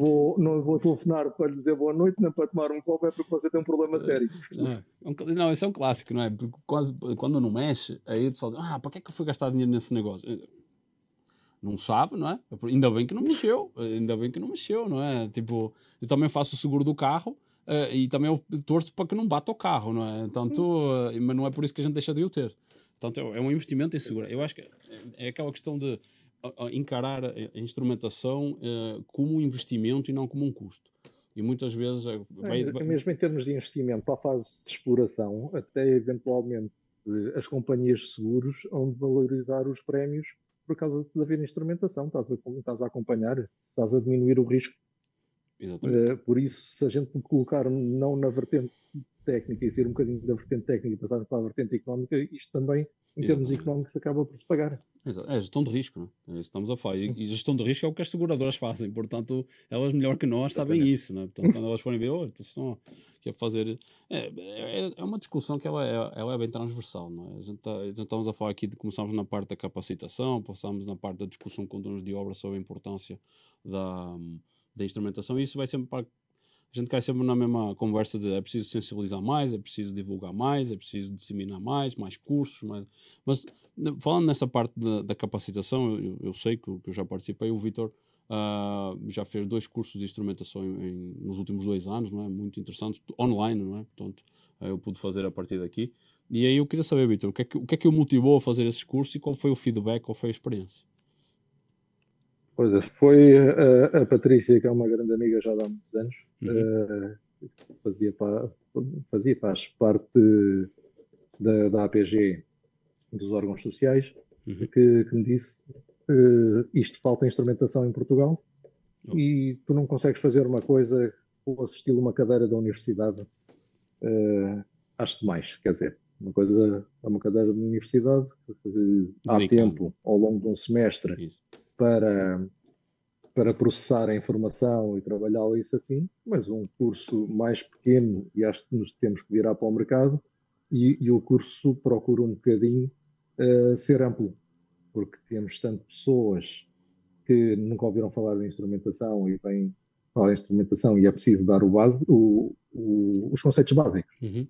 vou telefonar para lhe dizer boa noite, nem para tomar um copo, é porque você tem um problema sério. Não, esse é um clássico, não é? Porque quando não mexe, aí o pessoal diz, para que é que eu fui gastar dinheiro nesse negócio? Não sabe, não é? Ainda bem que não mexeu, não é? Tipo, eu também faço o seguro do carro e também eu torço para que não bata o carro, não é? Portanto, mas não é por isso que a gente deixa de o ter. Portanto, é um investimento em segurança. Eu acho que é aquela questão de encarar a instrumentação como um investimento e não como um custo. E muitas vezes... Mesmo em termos de investimento para a fase de exploração, até eventualmente as companhias de seguros vão valorizar os prémios por causa de haver instrumentação. Estás a acompanhar, estás a diminuir o risco. Por isso, se a gente colocar não na vertente técnica e sair um bocadinho da vertente técnica e passar para a vertente económica, isto também, em termos económicos, acaba por se pagar. É gestão de risco, não é? É isso que estamos a falar. E gestão de risco é o que as seguradoras fazem, portanto, elas melhor que nós sabem isso, não é? Portanto, quando elas forem ver, estão aqui a fazer. É uma discussão que ela é bem transversal, não é? A gente estamos a falar aqui começamos na parte da capacitação, passamos na parte da discussão com donos de obra sobre a importância da instrumentação, e isso vai sempre para. A gente cai sempre na mesma conversa de é preciso sensibilizar mais, é preciso divulgar mais, é preciso disseminar mais cursos. Mas falando nessa parte da capacitação, eu sei que eu já participei, o Vítor já fez 2 cursos de instrumentação nos últimos 2 anos, não é? Muito interessantes, online, não é? Portanto, eu pude fazer a partir daqui. E aí eu queria saber, Vítor, o que é que o motivou a fazer esses cursos e qual foi o feedback, qual foi a experiência? Olha, foi a Patrícia, que é uma grande amiga já há muitos anos, Uhum, fazia, faz parte da APG dos órgãos sociais, uhum. que me disse isto falta instrumentação em Portugal Oh, e tu não consegues fazer uma coisa ou assistir uma cadeira da universidade, acho demais. Quer dizer, uma coisa é uma cadeira da universidade, há dedicado. tempo ao longo de um semestre Isso. para, para processar a informação e trabalhá-la isso assim, mas um curso mais pequeno, e acho que nos temos que virar para o mercado, e o curso procura um bocadinho ser amplo, porque temos tanto pessoas que nunca ouviram falar de instrumentação e vêm falar de instrumentação e é preciso dar os conceitos básicos Uhum,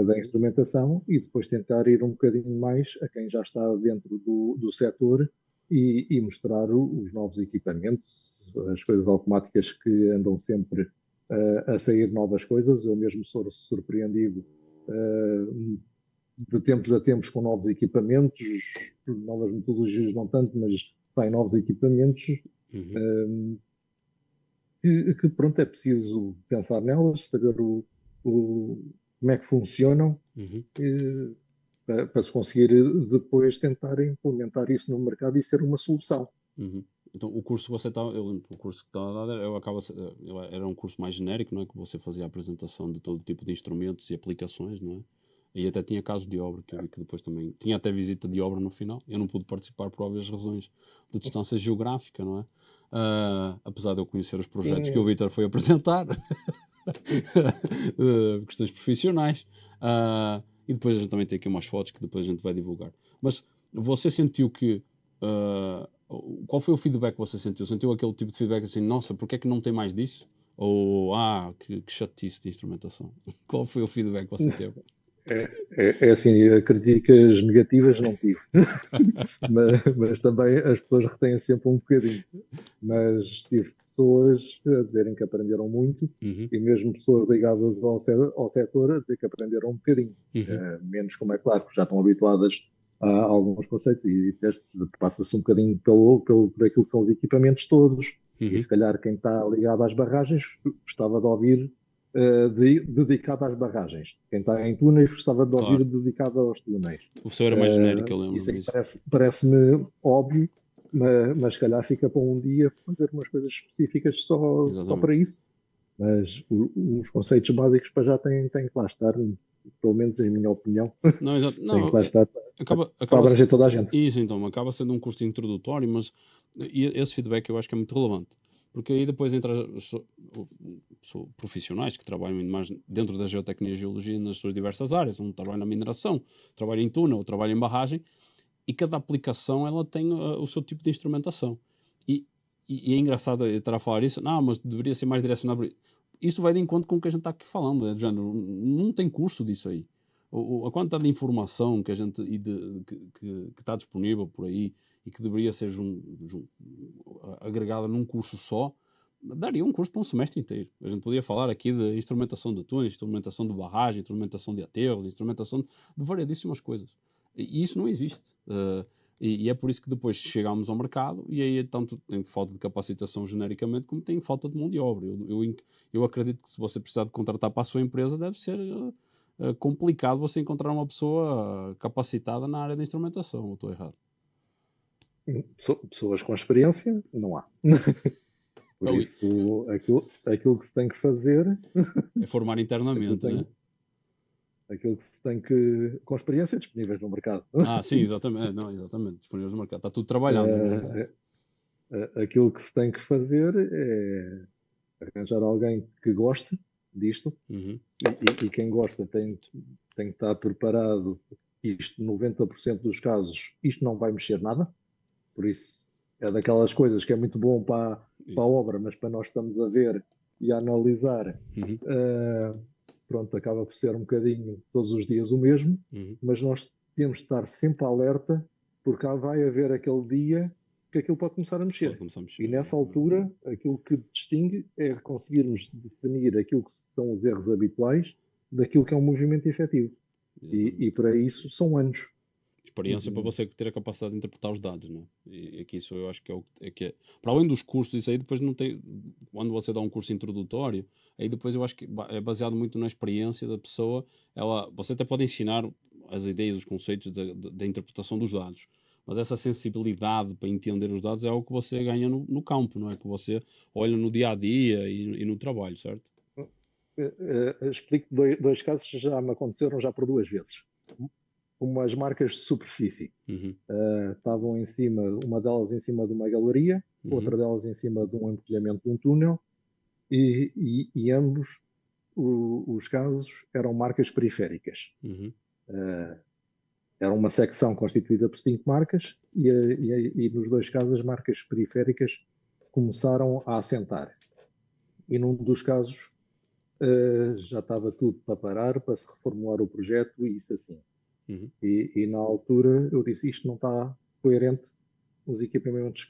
da instrumentação e depois tentar ir um bocadinho mais a quem já está dentro do setor e mostrar os novos equipamentos, as coisas automáticas que andam sempre a sair novas coisas. Eu mesmo sou surpreendido de tempos a tempos com novos equipamentos, novas metodologias não tanto, mas saem novos equipamentos uhum, um, que, pronto, é preciso pensar nelas, saber como é que funcionam, uhum, para se conseguir depois tentar implementar isso no mercado e ser uma solução. uhum. Então, o curso que você estava, eu lembro que o curso que estava a dar, era um curso mais genérico, não é? Que você fazia a apresentação de todo tipo de instrumentos e aplicações, não é? E até tinha caso de obra, que eu vi que depois também tinha até visita de obra no final. Eu não pude participar por óbvias razões de distância geográfica, não é? Apesar de eu conhecer os projetos que o Sim, Vítor foi apresentar, questões profissionais. E depois a gente também tem aqui umas fotos que depois a gente vai divulgar. Mas você sentiu que. ah, qual foi o feedback que você sentiu? Sentiu aquele tipo de feedback assim, nossa, porque é que não tem mais disso? Ou, que chatice de instrumentação. Qual foi o feedback que você teve? é assim, críticas negativas não tive, mas também as pessoas retêm sempre um bocadinho. Mas tive pessoas a dizerem que aprenderam muito Uhum, e mesmo pessoas ligadas ao setor a dizer que aprenderam um bocadinho. uhum, Menos, como é claro, que já estão habituadas a alguns conceitos e passa-se um bocadinho por aquilo que são os equipamentos todos. E uhum. se calhar quem está ligado às barragens gostava de ouvir dedicado às barragens. Quem está em túneis gostava de ouvir Claro. dedicado aos túneis. O seu era mais genérico, eu Isso lembro-me aí disso. parece-me óbvio, mas se calhar fica para um dia fazer umas coisas específicas só para Exatamente. isso. Mas os conceitos básicos para já têm que lá estar, pelo menos em minha opinião, Não, exato. têm Não, que lá estar para acaba abranger toda a gente. isso então, acaba sendo um curso introdutório, mas esse feedback eu acho que é muito relevante. Porque aí depois entra profissionais que trabalham mais dentro da geotecnia e geologia nas suas diversas áreas. Um trabalha na mineração, trabalha em túnel, outro trabalha em barragem, e cada aplicação ela tem o seu tipo de instrumentação. E, e é engraçado eu estar a falar isso, não, mas deveria ser mais direcionado. Isso vai de encontro com o que a gente está aqui falando, é do género, não tem curso disso aí. A quantidade de informação que a gente que está disponível por aí e que deveria ser agregada num curso só, daria um curso para um semestre inteiro. A gente podia falar aqui de instrumentação de túneis, instrumentação de barragem, instrumentação de aterros, instrumentação de variedíssimas coisas. E isso não existe. E é por isso que depois chegamos ao mercado e aí tanto tem falta de capacitação genericamente como tem falta de mão de obra. Eu acredito que se você precisar de contratar para a sua empresa deve ser complicado você encontrar uma pessoa capacitada na área da instrumentação, ou estou errado? Pessoas com experiência, não há. Por Ou isso, aquilo que se tem que fazer, é formar aquilo, internamente, né? tem, aquilo que se tem que, com experiência disponíveis no mercado. Sim, exatamente. Não, exatamente. Disponíveis no mercado. Está tudo trabalhando, né? Eh, Exato. Aquilo que se tem que fazer é arranjar alguém que goste disto Uhum. e quem gosta tem que estar preparado. Isto, 90% dos casos, isto não vai mexer nada, por isso é daquelas coisas que é muito bom para a Isso. obra, mas para nós estamos a ver e a analisar, Uhum. pronto, acaba por ser um bocadinho todos os dias o mesmo, Uhum. mas nós temos de estar sempre alerta, porque vai haver aquele dia que aquilo pode começar a Pode mexer. começar a E mexer. nessa altura, aquilo que distingue é conseguirmos definir aquilo que são os erros habituais daquilo que é um movimento efetivo. E Exatamente. para isso são anos. Experiência para você ter a capacidade de interpretar os dados, não é? E aqui isso eu acho que é para além dos cursos, isso aí depois não tem, quando você dá um curso introdutório, aí depois eu acho que é baseado muito na experiência da pessoa, você até pode ensinar as ideias, os conceitos da interpretação dos dados, mas essa sensibilidade para entender os dados é algo que você ganha no campo, não é? Que você olha no dia-a-dia e no trabalho, certo? Explico dois casos que já me aconteceram já por 2 vezes. Umas marcas de superfície. Uhum. Estavam em cima, uma delas em cima de uma galeria, outra delas em cima de um empilhamento de um túnel, e ambos os casos eram marcas periféricas. Uhum. Era uma secção constituída por 5 marcas e nos 2 casos as marcas periféricas começaram a assentar. E num dos casos já estava tudo para parar, para se reformular o projeto e isso assim. Uhum. E na altura eu disse, isto não está coerente os equipamentos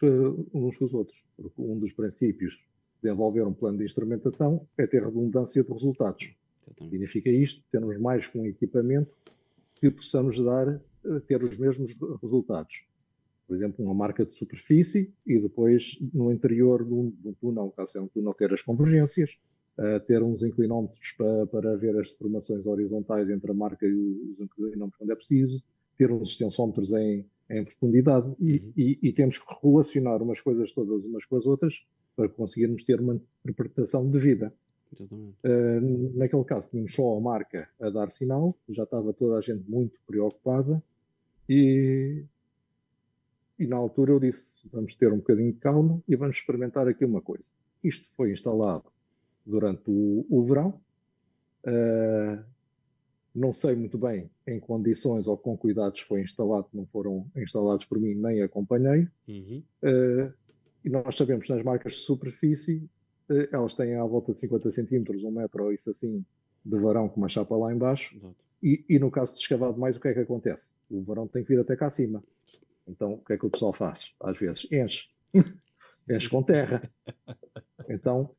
uns com os outros, porque um dos princípios de desenvolver um plano de instrumentação é ter redundância de resultados. Exatamente. Significa isto, termos mais que um equipamento que possamos ter os mesmos resultados. Por exemplo, uma marca de superfície e depois no interior de um túnel, caso seja um túnel, ter as convergências, ter uns inclinómetros para ver as deformações horizontais entre a marca e os inclinómetros quando é preciso, ter uns extensómetros em profundidade e temos que relacionar umas coisas todas umas com as outras para conseguirmos ter uma interpretação devida. Exatamente. Naquele caso, tínhamos só a marca a dar sinal, já estava toda a gente muito preocupada e na altura eu disse, vamos ter um bocadinho de calma e vamos experimentar aqui uma coisa. Isto foi instalado durante o verão, não sei muito bem em condições ou com cuidados foi instalado, não foram instalados por mim, nem acompanhei. Uhum. E nós sabemos que nas marcas de superfície, elas têm à volta de 50 centímetros, 1 metro ou isso assim, de varão com uma chapa lá embaixo. E no caso de escavado mais, o que é que acontece? O varão tem que vir até cá acima. Então, o que é que o pessoal faz? Às vezes enche. Enche com terra. Então,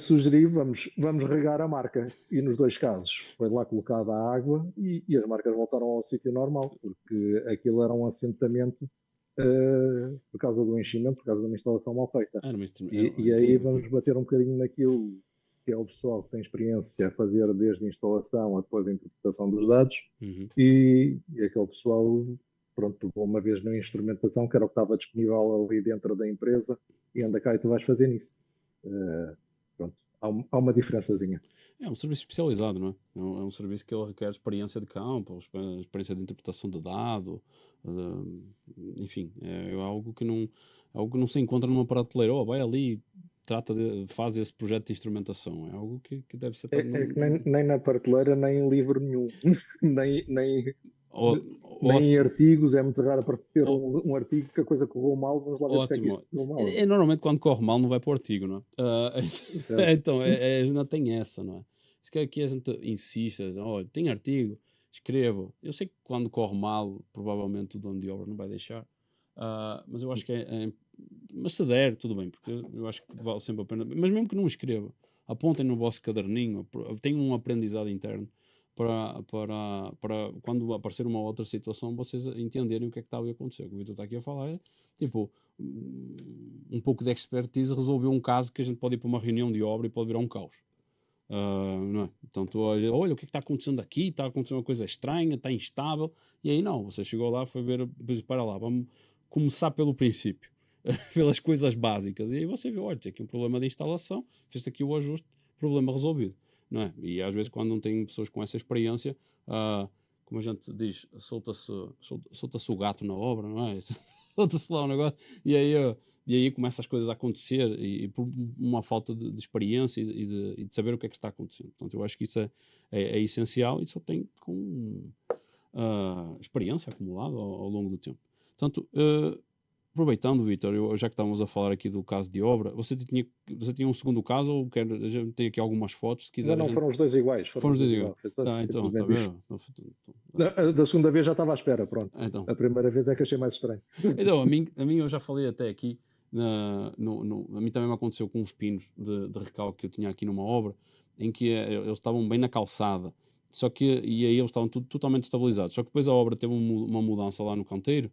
sugeri, vamos regar a marca. E nos 2 casos foi lá colocada a água e as marcas voltaram ao sítio normal, porque aquilo era um assentamento por causa do enchimento, por causa de uma instalação mal feita. E aí vamos bater um bocadinho naquilo que é o pessoal que tem experiência a fazer desde a instalação a depois a interpretação dos dados e aquele pessoal, pronto, pegou uma vez na instrumentação que era o que estava disponível ali dentro da empresa e anda cá e tu vais fazer nisso. Pronto, há uma diferençazinha. É um serviço especializado, não é? É um serviço que ele requer experiência de campo, experiência de interpretação de dado, enfim, é algo que não se encontra numa prateleira. Vai ali, faz esse projeto de instrumentação. É algo que deve ser... É que nem na prateleira, nem em livro nenhum, nem em artigos, é muito raro aparecer um artigo que a coisa correu mal, vamos lá ver porque é que isto correu mal. Normalmente quando corre mal não vai para o artigo, não é? Então, a gente não tem essa, não é? Isso que aqui a gente insiste, olha, tem artigo, escrevo. Eu sei que quando corre mal, provavelmente o dono de obra não vai deixar, mas eu acho que mas se der, tudo bem, porque eu acho que vale sempre a pena. Mas mesmo que não escreva, apontem no vosso caderninho, tenham um aprendizado interno para quando aparecer uma outra situação vocês entenderem o que é que está a acontecer. O que o Vitor está aqui a falar é tipo um pouco de expertise, resolver um caso que a gente pode ir para uma reunião de obra e pode virar um caos. Não é? Então tu olha o que é que está acontecendo aqui, está acontecendo uma coisa estranha, está instável, e aí não, você chegou lá, foi ver, para lá, vamos começar pelo princípio, pelas coisas básicas, e aí você vê, olha, tem aqui um problema de instalação, fez aqui o ajuste, problema resolvido, não é? E às vezes quando não tem pessoas com essa experiência, como a gente diz, solta-se o gato na obra, não é? Solta-se lá o negócio, e aí começam as coisas a acontecer e por uma falta de experiência e de saber o que é que está acontecendo. Portanto, eu acho que isso é essencial e só tem com experiência acumulada ao longo do tempo. Portanto, aproveitando, Vítor, já que estávamos a falar aqui do caso de obra, você tinha um segundo caso ou tem aqui algumas fotos, se quiser. Não, foram os dois iguais. Foram os dois iguais. Então, está vendo? Da segunda vez já estava à espera, pronto. Então. A primeira vez é que achei mais estranho. Então, a mim eu já falei até aqui, a mim também me aconteceu com uns pinos de recalque que eu tinha aqui numa obra, em que eles estavam bem na calçada Só que, e aí eles estavam totalmente estabilizados. Só que depois a obra teve uma mudança lá no canteiro,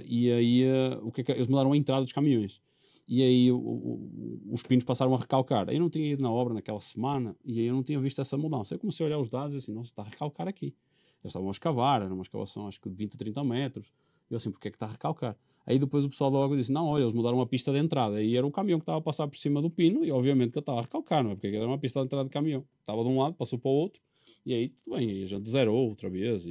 e aí o que é que eles mudaram a entrada dos caminhões. E aí os pinos passaram a recalcar. Eu não tinha ido na obra naquela semana e aí eu não tinha visto essa mudança. Eu comecei a olhar os dados e assim, nossa, está a recalcar aqui. Eles estavam a escavar, era uma escavação acho que de 20 a 30 metros. Eu assim, porque é que está a recalcar? Aí depois o pessoal da obra disse, não, olha, eles mudaram a pista de entrada. E era o caminhão que estava a passar por cima do pino e obviamente que ele estava a recalcar, não é? Porque era uma pista de entrada de caminhão. Estava de um lado, passou para o outro e aí tudo bem, e a gente zerou outra vez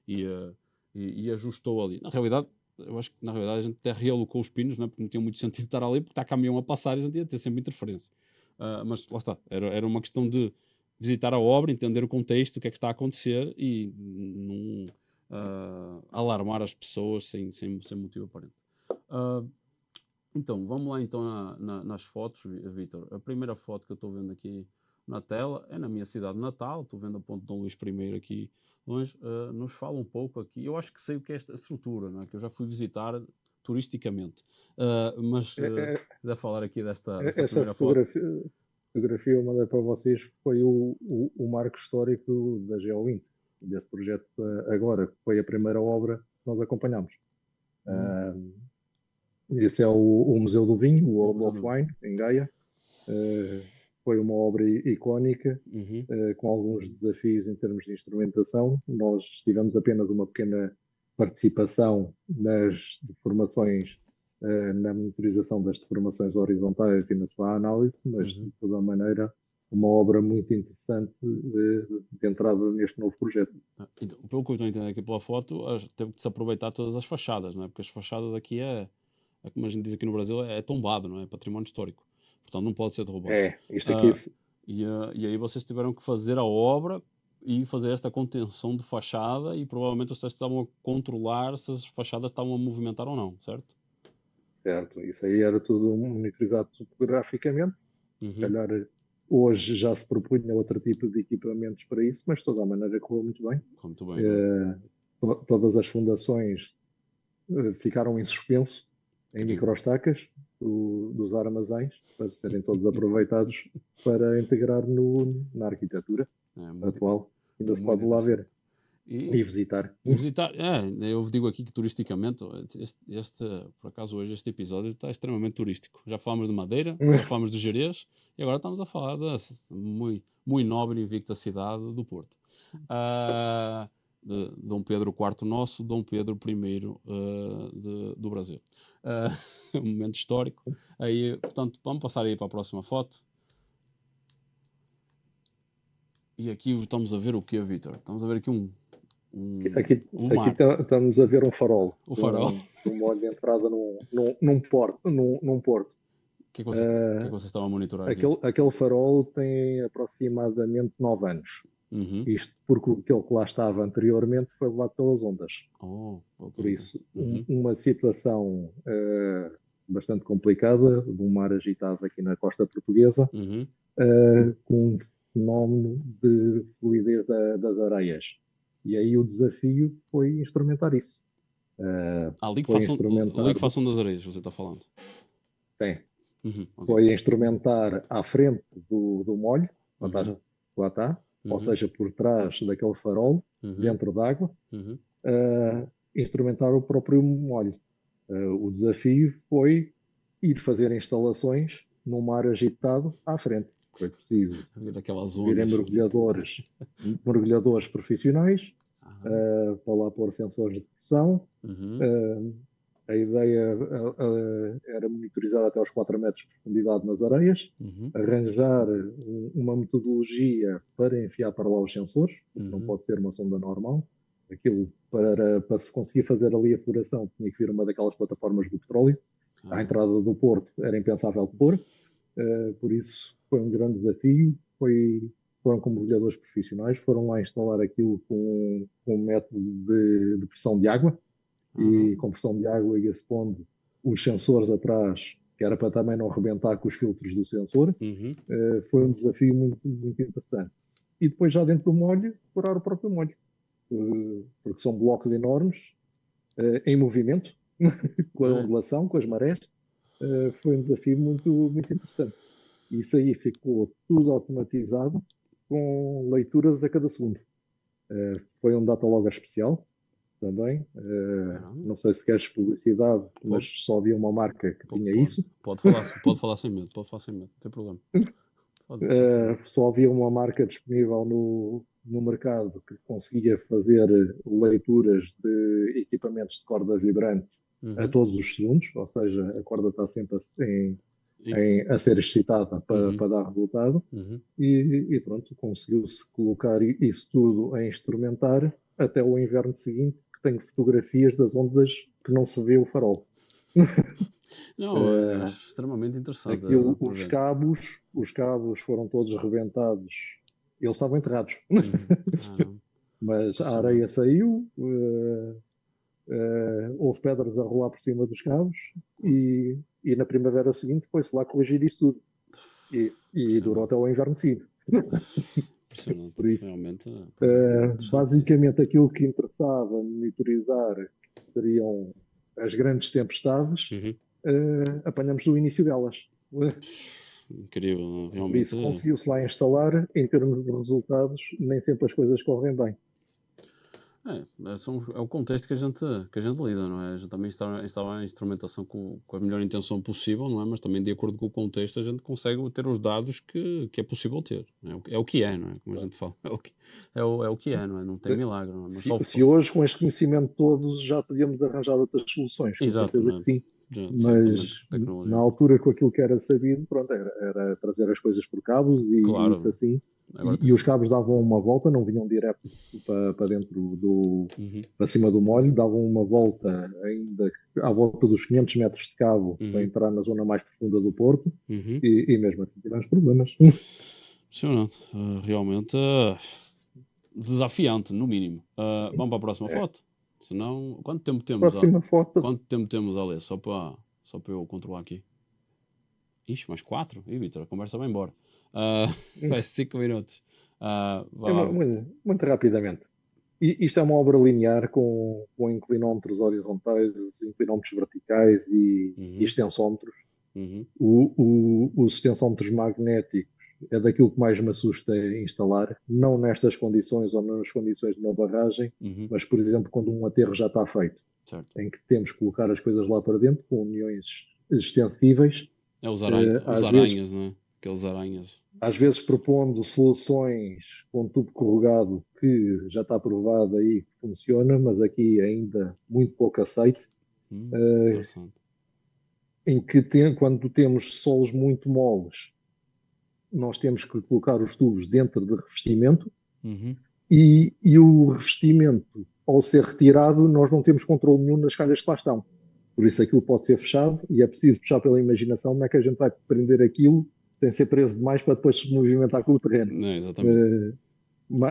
e ajustou ali. Na realidade, eu acho que na realidade a gente até realocou os pinos, não é? Porque não tinha muito sentido estar ali, porque está caminhão a passar e a gente ia ter sempre interferência. Mas lá está, era uma questão de visitar a obra, entender o contexto, o que é que está a acontecer e não alarmar as pessoas sem motivo aparente. Então, vamos lá então nas fotos, Vítor. A primeira foto que eu estou vendo aqui na tela é na minha cidade natal, estou vendo a Ponte Dom Luís I aqui longe. Nos fala um pouco aqui, eu acho que sei o que é esta estrutura, não é? Que eu já fui visitar turisticamente. Mas se quiser falar aqui desta Essa primeira foto. fotografia eu mandei para vocês, foi o marco histórico da GeoInt, desse projeto agora, que foi a primeira obra que nós acompanhamos. Esse é o Museu do Vinho, o World of Wine, em Gaia. Foi uma obra icónica, com alguns desafios em termos de instrumentação. Nós tivemos apenas uma pequena participação nas deformações, na monitorização das deformações horizontais e na sua análise, mas de toda maneira uma obra muito interessante de entrada neste novo projeto. Então, pelo que eu estou a entender aqui pela foto, teve que se aproveitar todas as fachadas, não é? Porque as fachadas aqui como a gente diz aqui no Brasil, é tombado, não é? Património histórico. Portanto, não pode ser derrubado. Isto aqui... E aí vocês tiveram que fazer a obra e fazer esta contenção de fachada e provavelmente vocês estavam a controlar se as fachadas estavam a movimentar ou não, certo? Certo, isso aí era tudo monitorizado topograficamente. Se calhar hoje já se propunha outro tipo de equipamentos para isso, mas de toda a maneira correu muito bem. Muito bem. Todas as fundações ficaram em suspenso, em microestacas dos armazéns, para serem todos aproveitados para integrar na arquitetura atual. Ainda se pode lá ver. E visitar. Eu digo aqui que turisticamente, por acaso hoje este episódio está extremamente turístico. Já falamos de Madeira, já falamos de Gerês e agora estamos a falar da muito nobre e invicta cidade do Porto. De Dom Pedro IV nosso, Dom Pedro I do Brasil. Um momento histórico. Aí, portanto, vamos passar aí para a próxima foto. E aqui estamos a ver o quê, Vítor? Estamos a ver aqui aqui estamos a ver um farol. O farol. Um molho de entrada num porto. O que é que vocês estão a monitorar aqui? Aquele farol tem aproximadamente 9 anos. Isto porque aquele que lá estava anteriormente foi levado pelas ondas. Por isso, uma situação bastante complicada, de um mar agitado aqui na costa portuguesa, com um fenómeno de fluidez das areias. E aí o desafio foi instrumentar isso. Ali que façam das areias, você está falando? Tem. Foi instrumentar à frente do molho, lá está, ou seja, por trás daquele farol, dentro d'água, instrumentar o próprio molho. O desafio foi ir fazer instalações num mar agitado à frente. Foi preciso virem mergulhadores profissionais para lá pôr sensores de pressão. A ideia era monitorizar até aos 4 metros de profundidade nas areias, arranjar uma metodologia para enfiar para lá os sensores, não pode ser uma sonda normal. Aquilo, para se conseguir fazer ali a furação, tinha que vir uma daquelas plataformas do petróleo. À entrada do porto era impensável de pôr, por isso foi um grande desafio. Foram com mergulhadores profissionais, foram lá instalar aquilo com um método de pressão de água, e com pressão de água ia-se pondo os sensores atrás, que era para também não arrebentar com os filtros do sensor. Foi um desafio muito, muito interessante. E depois, já dentro do molho, furar o próprio molho, porque são blocos enormes, em movimento, com a ondulação, com as marés. Foi um desafio muito, muito interessante. E isso aí ficou tudo automatizado, com leituras a cada segundo. Foi um data logger especial também. Não sei se queres publicidade, mas só havia uma marca que tinha isso. Pode falar sem medo, não tem problema. Só havia uma marca disponível no mercado que conseguia fazer leituras de equipamentos de corda vibrante a todos os segundos, ou seja, a corda está sempre a ser excitada para dar resultado. E pronto, conseguiu-se colocar isso tudo a instrumentar até o inverno seguinte, que tenho fotografias das ondas que não se vê o farol. Não, é extremamente interessante. Aquilo, os cabos foram todos rebentados. Eles estavam enterrados. Mas a areia saiu, houve pedras a rolar por cima dos cabos e na primavera seguinte foi-se lá corrigir isso tudo. E durou até o inverno seguinte. Por isso, realmente, basicamente aquilo que interessava monitorizar seriam as grandes tempestades. Apanhamos o início delas. Incrível, realmente. Por isso conseguiu-se lá instalar. Em termos de resultados, nem sempre as coisas correm bem. É o contexto que a gente lida, não é? A gente também instala a instrumentação com a melhor intenção possível, não é? Mas também de acordo com o contexto a gente consegue ter os dados que é possível ter. É o que é, não é? Como a gente fala. É o que é, não é? Não tem milagre, não é? Se hoje, com este conhecimento todos, já podíamos arranjar outras soluções. Exato, com certeza que sim. Mas na altura, com aquilo que era sabido, pronto, era trazer as coisas por cabos e isso assim. E os cabos davam uma volta, não vinham direto para dentro para cima do molho, davam uma volta ainda à volta dos 500 metros de cabo para entrar na zona mais profunda do porto e mesmo assim tivemos problemas. Impressionante, realmente desafiante, no mínimo. Vamos para a próxima foto. Senão, quanto tempo temos? Quanto tempo temos a ler? Só para eu controlar aqui. Ixi, mais 4? Ih, Vitor, a conversa vai embora. Vai 5 minutos. Muito rapidamente. Isto é uma obra linear com inclinómetros horizontais, inclinómetros verticais e extensómetros. Os extensómetros magnéticos é daquilo que mais me assusta instalar, não nestas condições ou nas condições de uma barragem, mas, por exemplo, quando um aterro já está feito, em que temos que colocar as coisas lá para dentro com uniões extensíveis. Os aranhas, não é? Aqueles aranhas. Às vezes propondo soluções com tubo corrugado que já está provado aí que funciona, mas aqui ainda muito pouco aceito. Em que quando temos solos muito moles, nós temos que colocar os tubos dentro de revestimento e o revestimento, ao ser retirado, nós não temos controle nenhum nas calhas que lá estão. Por isso aquilo pode ser fechado e é preciso puxar pela imaginação como é que a gente vai prender aquilo sem ser preso demais para depois se movimentar com o terreno. Exatamente.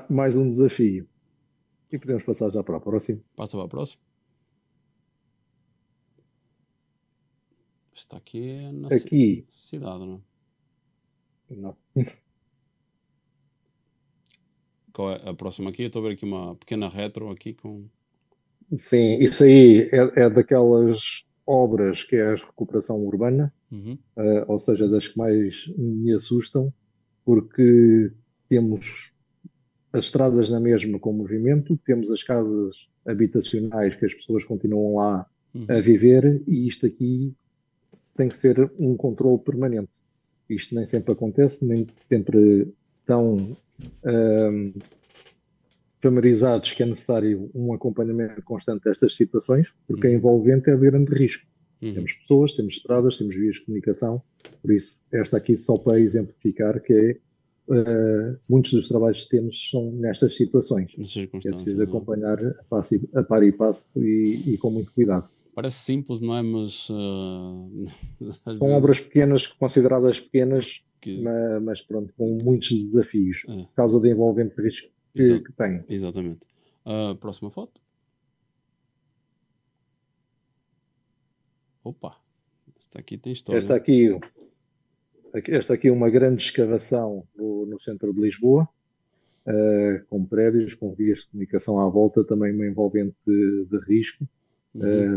Mais um desafio. E podemos passar já para a próxima. Passa para a próxima. Está aqui na cidade, não é? Não. Qual é a próxima aqui? Eu estou a ver aqui uma pequena retro aqui com... Sim, isso aí é daquelas obras que é a recuperação urbana, ou seja, das que mais me assustam, porque temos as estradas na mesma com movimento, temos as casas habitacionais que as pessoas continuam lá a viver e isto aqui tem que ser um controle permanente. Isto nem sempre acontece, nem sempre tão familiarizados que é necessário um acompanhamento constante destas situações, porque a envolvente é de grande risco. Temos pessoas, temos estradas, temos vias de comunicação, por isso, esta aqui só para exemplificar que muitos dos trabalhos que temos são nestas situações. É preciso acompanhar a par e passo e com muito cuidado. Parece simples, não é? Mas... são obras pequenas, consideradas pequenas, mas pronto, com muitos desafios, por causa do envolvente de risco que tem. Exatamente. Próxima foto. Opa, esta aqui tem história. Esta aqui é uma grande escavação no centro de Lisboa, com prédios, com vias de comunicação à volta, também uma envolvente de risco,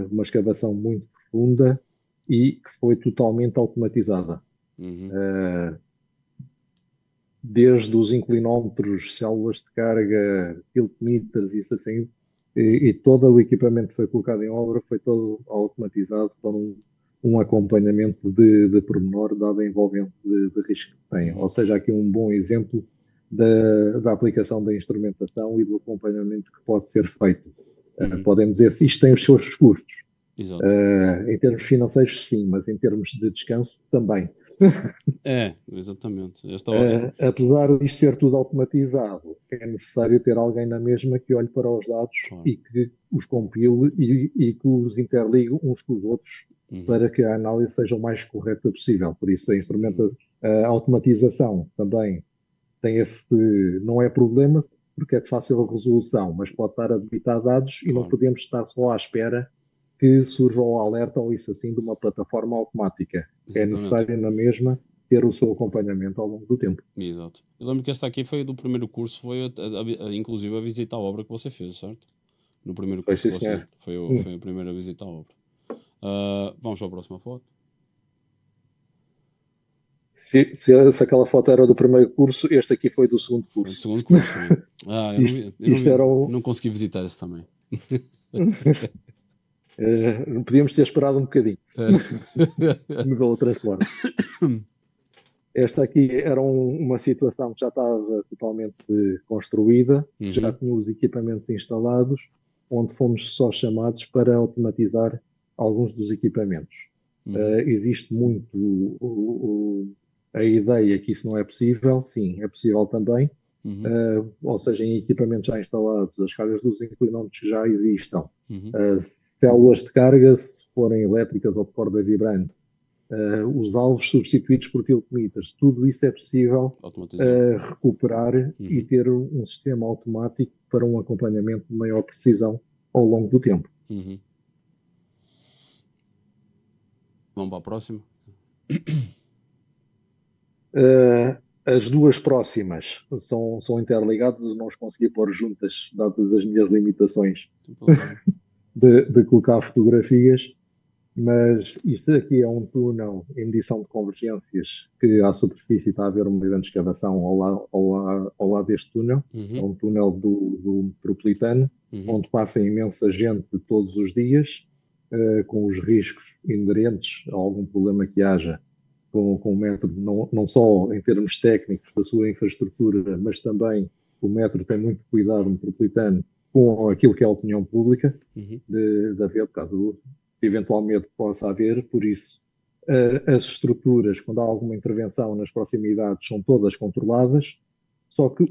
uma escavação muito profunda e que foi totalmente automatizada. desde os inclinómetros, células de carga, tiltmeters, isso assim, e todo o equipamento que foi colocado em obra foi todo automatizado para um acompanhamento de pormenor, dado a envolvente de risco que tem. Ou seja, aqui um bom exemplo da aplicação da instrumentação e do acompanhamento que pode ser feito. Podemos dizer se isto tem os seus custos. Exato. Em termos financeiros, sim, mas em termos de descanso, também. Exatamente. Apesar disto ser tudo automatizado, é necessário ter alguém na mesma que olhe para os dados Claro. e que os compile e que os interligue uns com os outros para que a análise seja o mais correta possível. Por isso, a automatização também tem não é problema, porque é de fácil resolução, mas pode estar a debitar dados e não podemos estar só à espera que surja um alerta ou isso assim de uma plataforma automática. Exatamente. É necessário na mesma ter o seu acompanhamento ao longo do tempo. Exato. Eu lembro que esta aqui foi do primeiro curso, foi inclusive a visitar a obra que você fez, certo? No primeiro curso que você foi a primeira visita à obra. Vamos para a próxima foto. Se aquela foto era do primeiro curso, este aqui foi do segundo curso. Do segundo curso, eu não consegui visitar esse também. Podíamos ter esperado um bocadinho. Me dou outra forma. Esta aqui era uma situação que já estava totalmente construída, já tinha os equipamentos instalados, onde fomos só chamados para automatizar alguns dos equipamentos. Existe muito a ideia que isso não é possível. Sim, é possível também. Ou seja, em equipamentos já instalados, as cargas dos inclinómetros já existam. Células de carga, se forem elétricas ou de corda vibrante, os alvos substituídos por tiltmeters, tudo isso é possível recuperar e ter um sistema automático para um acompanhamento de maior precisão ao longo do tempo. Vamos para a próxima. As duas próximas são interligadas e não as consegui pôr juntas, dadas as minhas limitações de colocar fotografias. Mas isso aqui é um túnel em medição de convergências que à superfície está a haver uma grande escavação ao lado deste túnel. É um túnel do metropolitano, onde passa imensa gente todos os dias, com os riscos inerentes a algum problema que haja com o metro, não só em termos técnicos da sua infraestrutura, mas também o metro tem muito cuidado metropolitano com aquilo que é a opinião pública de haver, por causa do eventualmente possa haver. Por isso, as estruturas, quando há alguma intervenção nas proximidades, são todas controladas, só que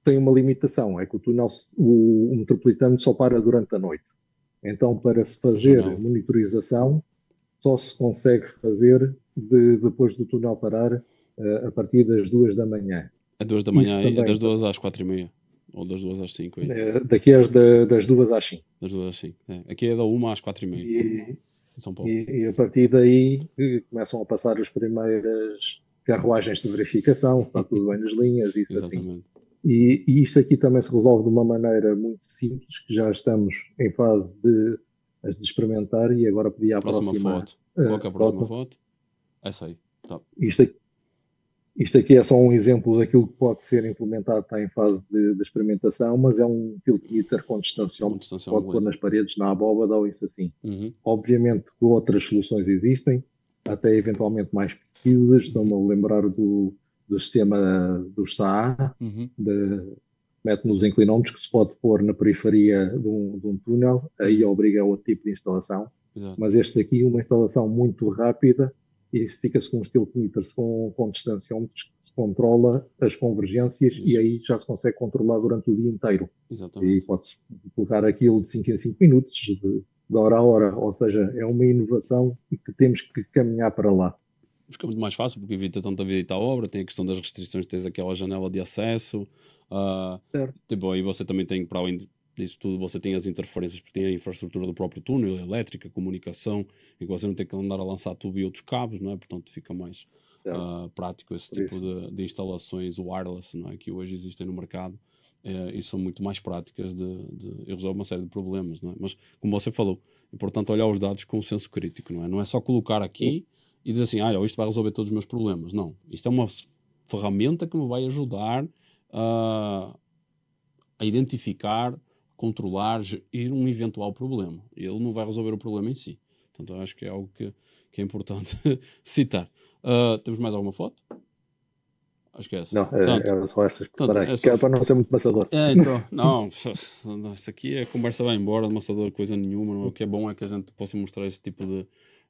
tem uma limitação, é que o metropolitano só para durante a noite. Então, para se fazer monitorização, só se consegue fazer depois do túnel parar a partir das 2 da manhã. É 2 da manhã, é das 2 às 4h30. Ou das 2 às 5. Daqui das 2 às 5. Das 2 às 5. Aqui é da 1 às 4h30. Em São Paulo. E a partir daí começam a passar as primeiras carruagens de verificação, se está tudo bem nas linhas, isso assim. E isto aqui também se resolve de uma maneira muito simples, que já estamos em fase de experimentar, e agora pedi à próxima foto. Qual é a próxima foto? Essa aí. Tá. Isto aqui é só um exemplo daquilo que pode ser implementado, está em fase de experimentação, mas é um tiltmeter com distanciômetro que pode pôr nas paredes, na abóbada ou isso assim. Obviamente que outras soluções existem, até eventualmente mais precisas. Estou-me a lembrar do sistema do SAA, mete nos inclinómetros, que se pode pôr na periferia de um túnel, aí obriga a outro tipo de instalação. Mas este aqui, uma instalação muito rápida, e fica-se com os tiltmeters com distanciômetros, que se controla as convergências. E aí já se consegue controlar durante o dia inteiro. E pode-se colocar aquilo de 5 em 5 minutos, de hora a hora. Ou seja, é uma inovação que temos que caminhar para lá. Fica muito mais fácil, porque evita tanta visita à obra, tem a questão das restrições, tens aquela janela de acesso. Aí você também tem, para além disso tudo, você tem as interferências, porque tem a infraestrutura do próprio túnel, elétrica, comunicação, em que você não tem que andar a lançar tubo e outros cabos, não é? Portanto, fica mais prático esse tipo de instalações wireless, não é? Que hoje existem no mercado, e são muito mais práticas e resolvem uma série de problemas, não é? Mas, como você falou, é importante olhar os dados com um senso crítico, não é? Não é só colocar aqui e dizer assim, isto vai resolver todos os meus problemas. Não, isto é uma ferramenta que me vai ajudar a identificar, controlar, gerir um eventual problema. Ele não vai resolver o problema em si. Portanto, eu acho que é algo que é importante citar. Temos mais alguma foto? Acho que é essa. Não, eram só estas que preparei, que era para não ser muito maçador. Então, não, isso aqui é conversa vai embora, de maçador, coisa nenhuma. Não é? O que é bom é que a gente possa mostrar esse tipo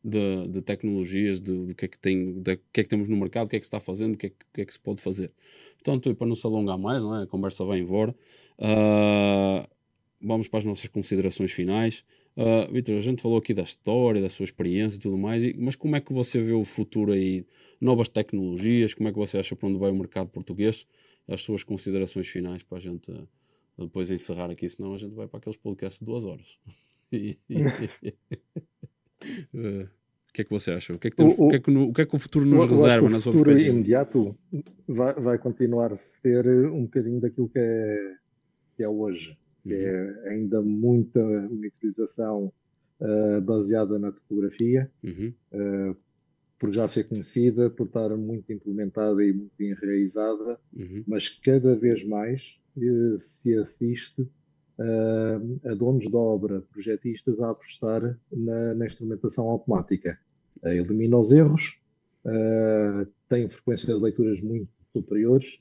de tecnologias, do que é que tem, que é que temos no mercado, o que é que se está fazendo, o que é que se pode fazer. Portanto, para não se alongar mais, não é? A conversa vai embora. Vamos para as nossas considerações finais. Vítor, a gente falou aqui da história, da sua experiência e tudo mais, mas como é que você vê o futuro aí? Novas tecnologias, como é que você acha para onde vai o mercado português? As suas considerações finais para a gente depois encerrar aqui, senão a gente vai para aqueles podcasts de 2 horas. O que é que você acha? O que é que o futuro nos reserva na sua perspectiva? O futuro imediato vai continuar a ser um bocadinho daquilo que é hoje, que é ainda muita monitorização baseada na topografia, por já ser conhecida, por estar muito implementada e muito enraizada, mas cada vez mais se assiste a donos de obra, projetistas, a apostar na instrumentação automática. Elimina os erros, tem frequência de leituras muito superiores,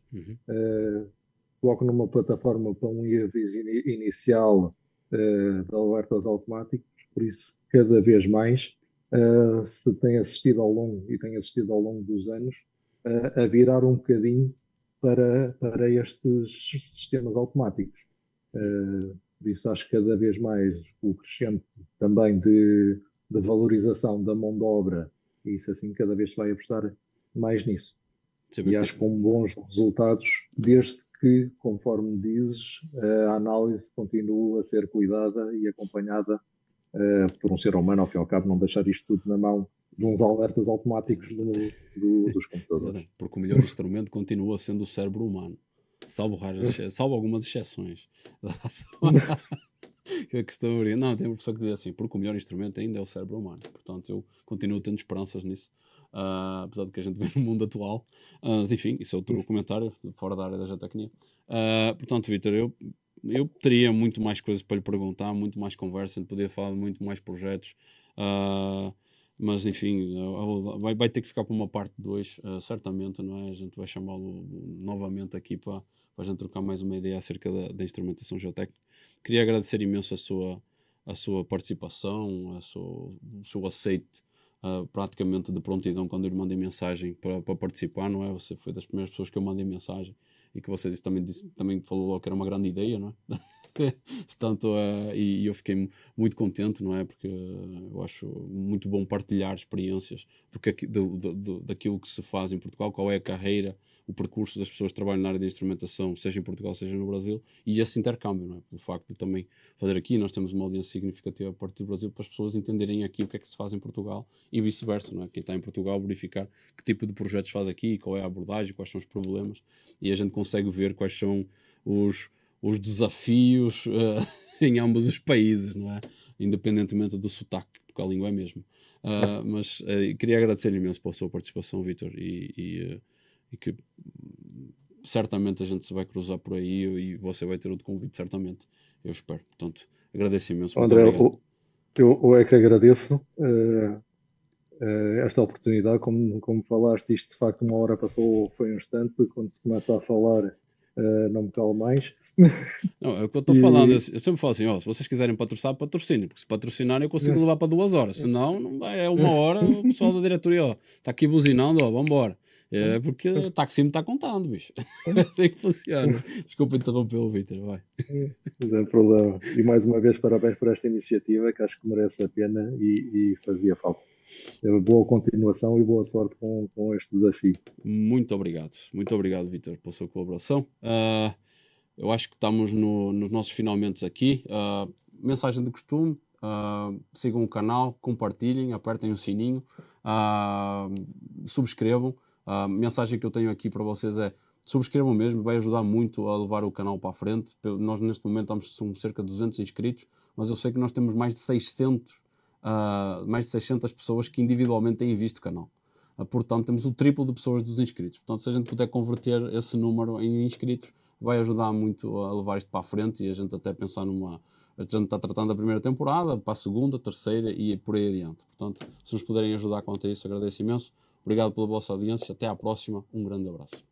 coloca numa plataforma para um aviso inicial de alertas automáticos, por isso cada vez mais se tem assistido ao longo dos anos a virar um bocadinho para estes sistemas automáticos. Por isso acho que cada vez mais o crescente também de valorização da mão de obra, e isso assim cada vez se vai apostar mais nisso. E acho com bons resultados, desde que, conforme dizes, a análise continua a ser cuidada e acompanhada por um ser humano, ao fim e ao cabo, não deixar isto tudo na mão de uns alertas automáticos dos computadores. Porque o melhor instrumento continua sendo o cérebro humano, salvo algumas exceções. A questão não, tem uma pessoa que diz assim, porque o melhor instrumento ainda é o cérebro humano. Portanto, eu continuo tendo esperanças nisso. Apesar do que a gente vê no mundo atual, mas enfim, isso é outro comentário fora da área da geotecnia. Portanto, Vítor, eu teria muito mais coisas para lhe perguntar, muito mais conversa, poderia falar de muito mais projetos, mas enfim, vai ter que ficar para uma parte 2, certamente, não é? A gente vai chamá-lo novamente aqui para a gente trocar mais uma ideia acerca da instrumentação geotécnica. Queria agradecer imenso a sua participação, o seu aceite praticamente de prontidão quando eu lhe mandei mensagem para participar, não é? Você foi das primeiras pessoas que eu mandei mensagem e que você também falou logo que era uma grande ideia, não é? Portanto, e eu fiquei muito contente, não é? Porque eu acho muito bom partilhar experiências daquilo que se faz em Portugal, qual é a carreira, o percurso das pessoas que trabalham na área de instrumentação, seja em Portugal, seja no Brasil, e esse intercâmbio, não é? Pelo facto de também fazer aqui, nós temos uma audiência significativa a partir do Brasil para as pessoas entenderem aqui o que é que se faz em Portugal e vice-versa, não é? Quem está em Portugal verificar que tipo de projetos faz aqui, qual é a abordagem, quais são os problemas, e a gente consegue ver quais são os desafios em ambos os países, não é? Independentemente do sotaque, porque a língua é a mesma. Mas queria agradecer-lhe imenso pela sua participação, Vítor, e que certamente a gente se vai cruzar por aí e você vai ter outro convite, certamente. Eu espero. Portanto, agradeço imenso. André, eu é que agradeço esta oportunidade. Como falaste, isto de facto uma hora passou, foi um instante. Quando se começa a falar, não me calo mais. Não, é o que eu estou falando. Eu sempre falo assim, se vocês quiserem patrocinar, patrocinem, porque se patrocinarem eu consigo levar para 2 horas, senão não vai, é 1 hora, o pessoal da diretoria está aqui buzinando, vamos embora. É porque o taxímetro está contando, bicho. Assim que funciona. Desculpa interromper o Vítor, vai. Não tem problema. E mais uma vez, parabéns por esta iniciativa, que acho que merece a pena e fazia falta. Boa continuação e boa sorte com este desafio. Muito obrigado, Vítor, pela sua colaboração. Eu acho que estamos nos nossos finalmente aqui. Mensagem de costume, sigam o canal, compartilhem, apertem o sininho, subscrevam. A mensagem que eu tenho aqui para vocês é: subscrevam mesmo, vai ajudar muito a levar o canal para a frente. Nós neste momento estamos com cerca de 200 inscritos, mas eu sei que nós temos mais de 600 pessoas que individualmente têm visto o canal. Portanto, temos o triplo de pessoas dos inscritos. Portanto, se a gente puder converter esse número em inscritos, vai ajudar muito a levar isto para a frente e a gente até pensar numa... A gente está tratando a primeira temporada, para a segunda, terceira e por aí adiante. Portanto, se nos puderem ajudar quanto a isso, agradeço imenso. Obrigado pela vossa audiência. Até à próxima. Um grande abraço.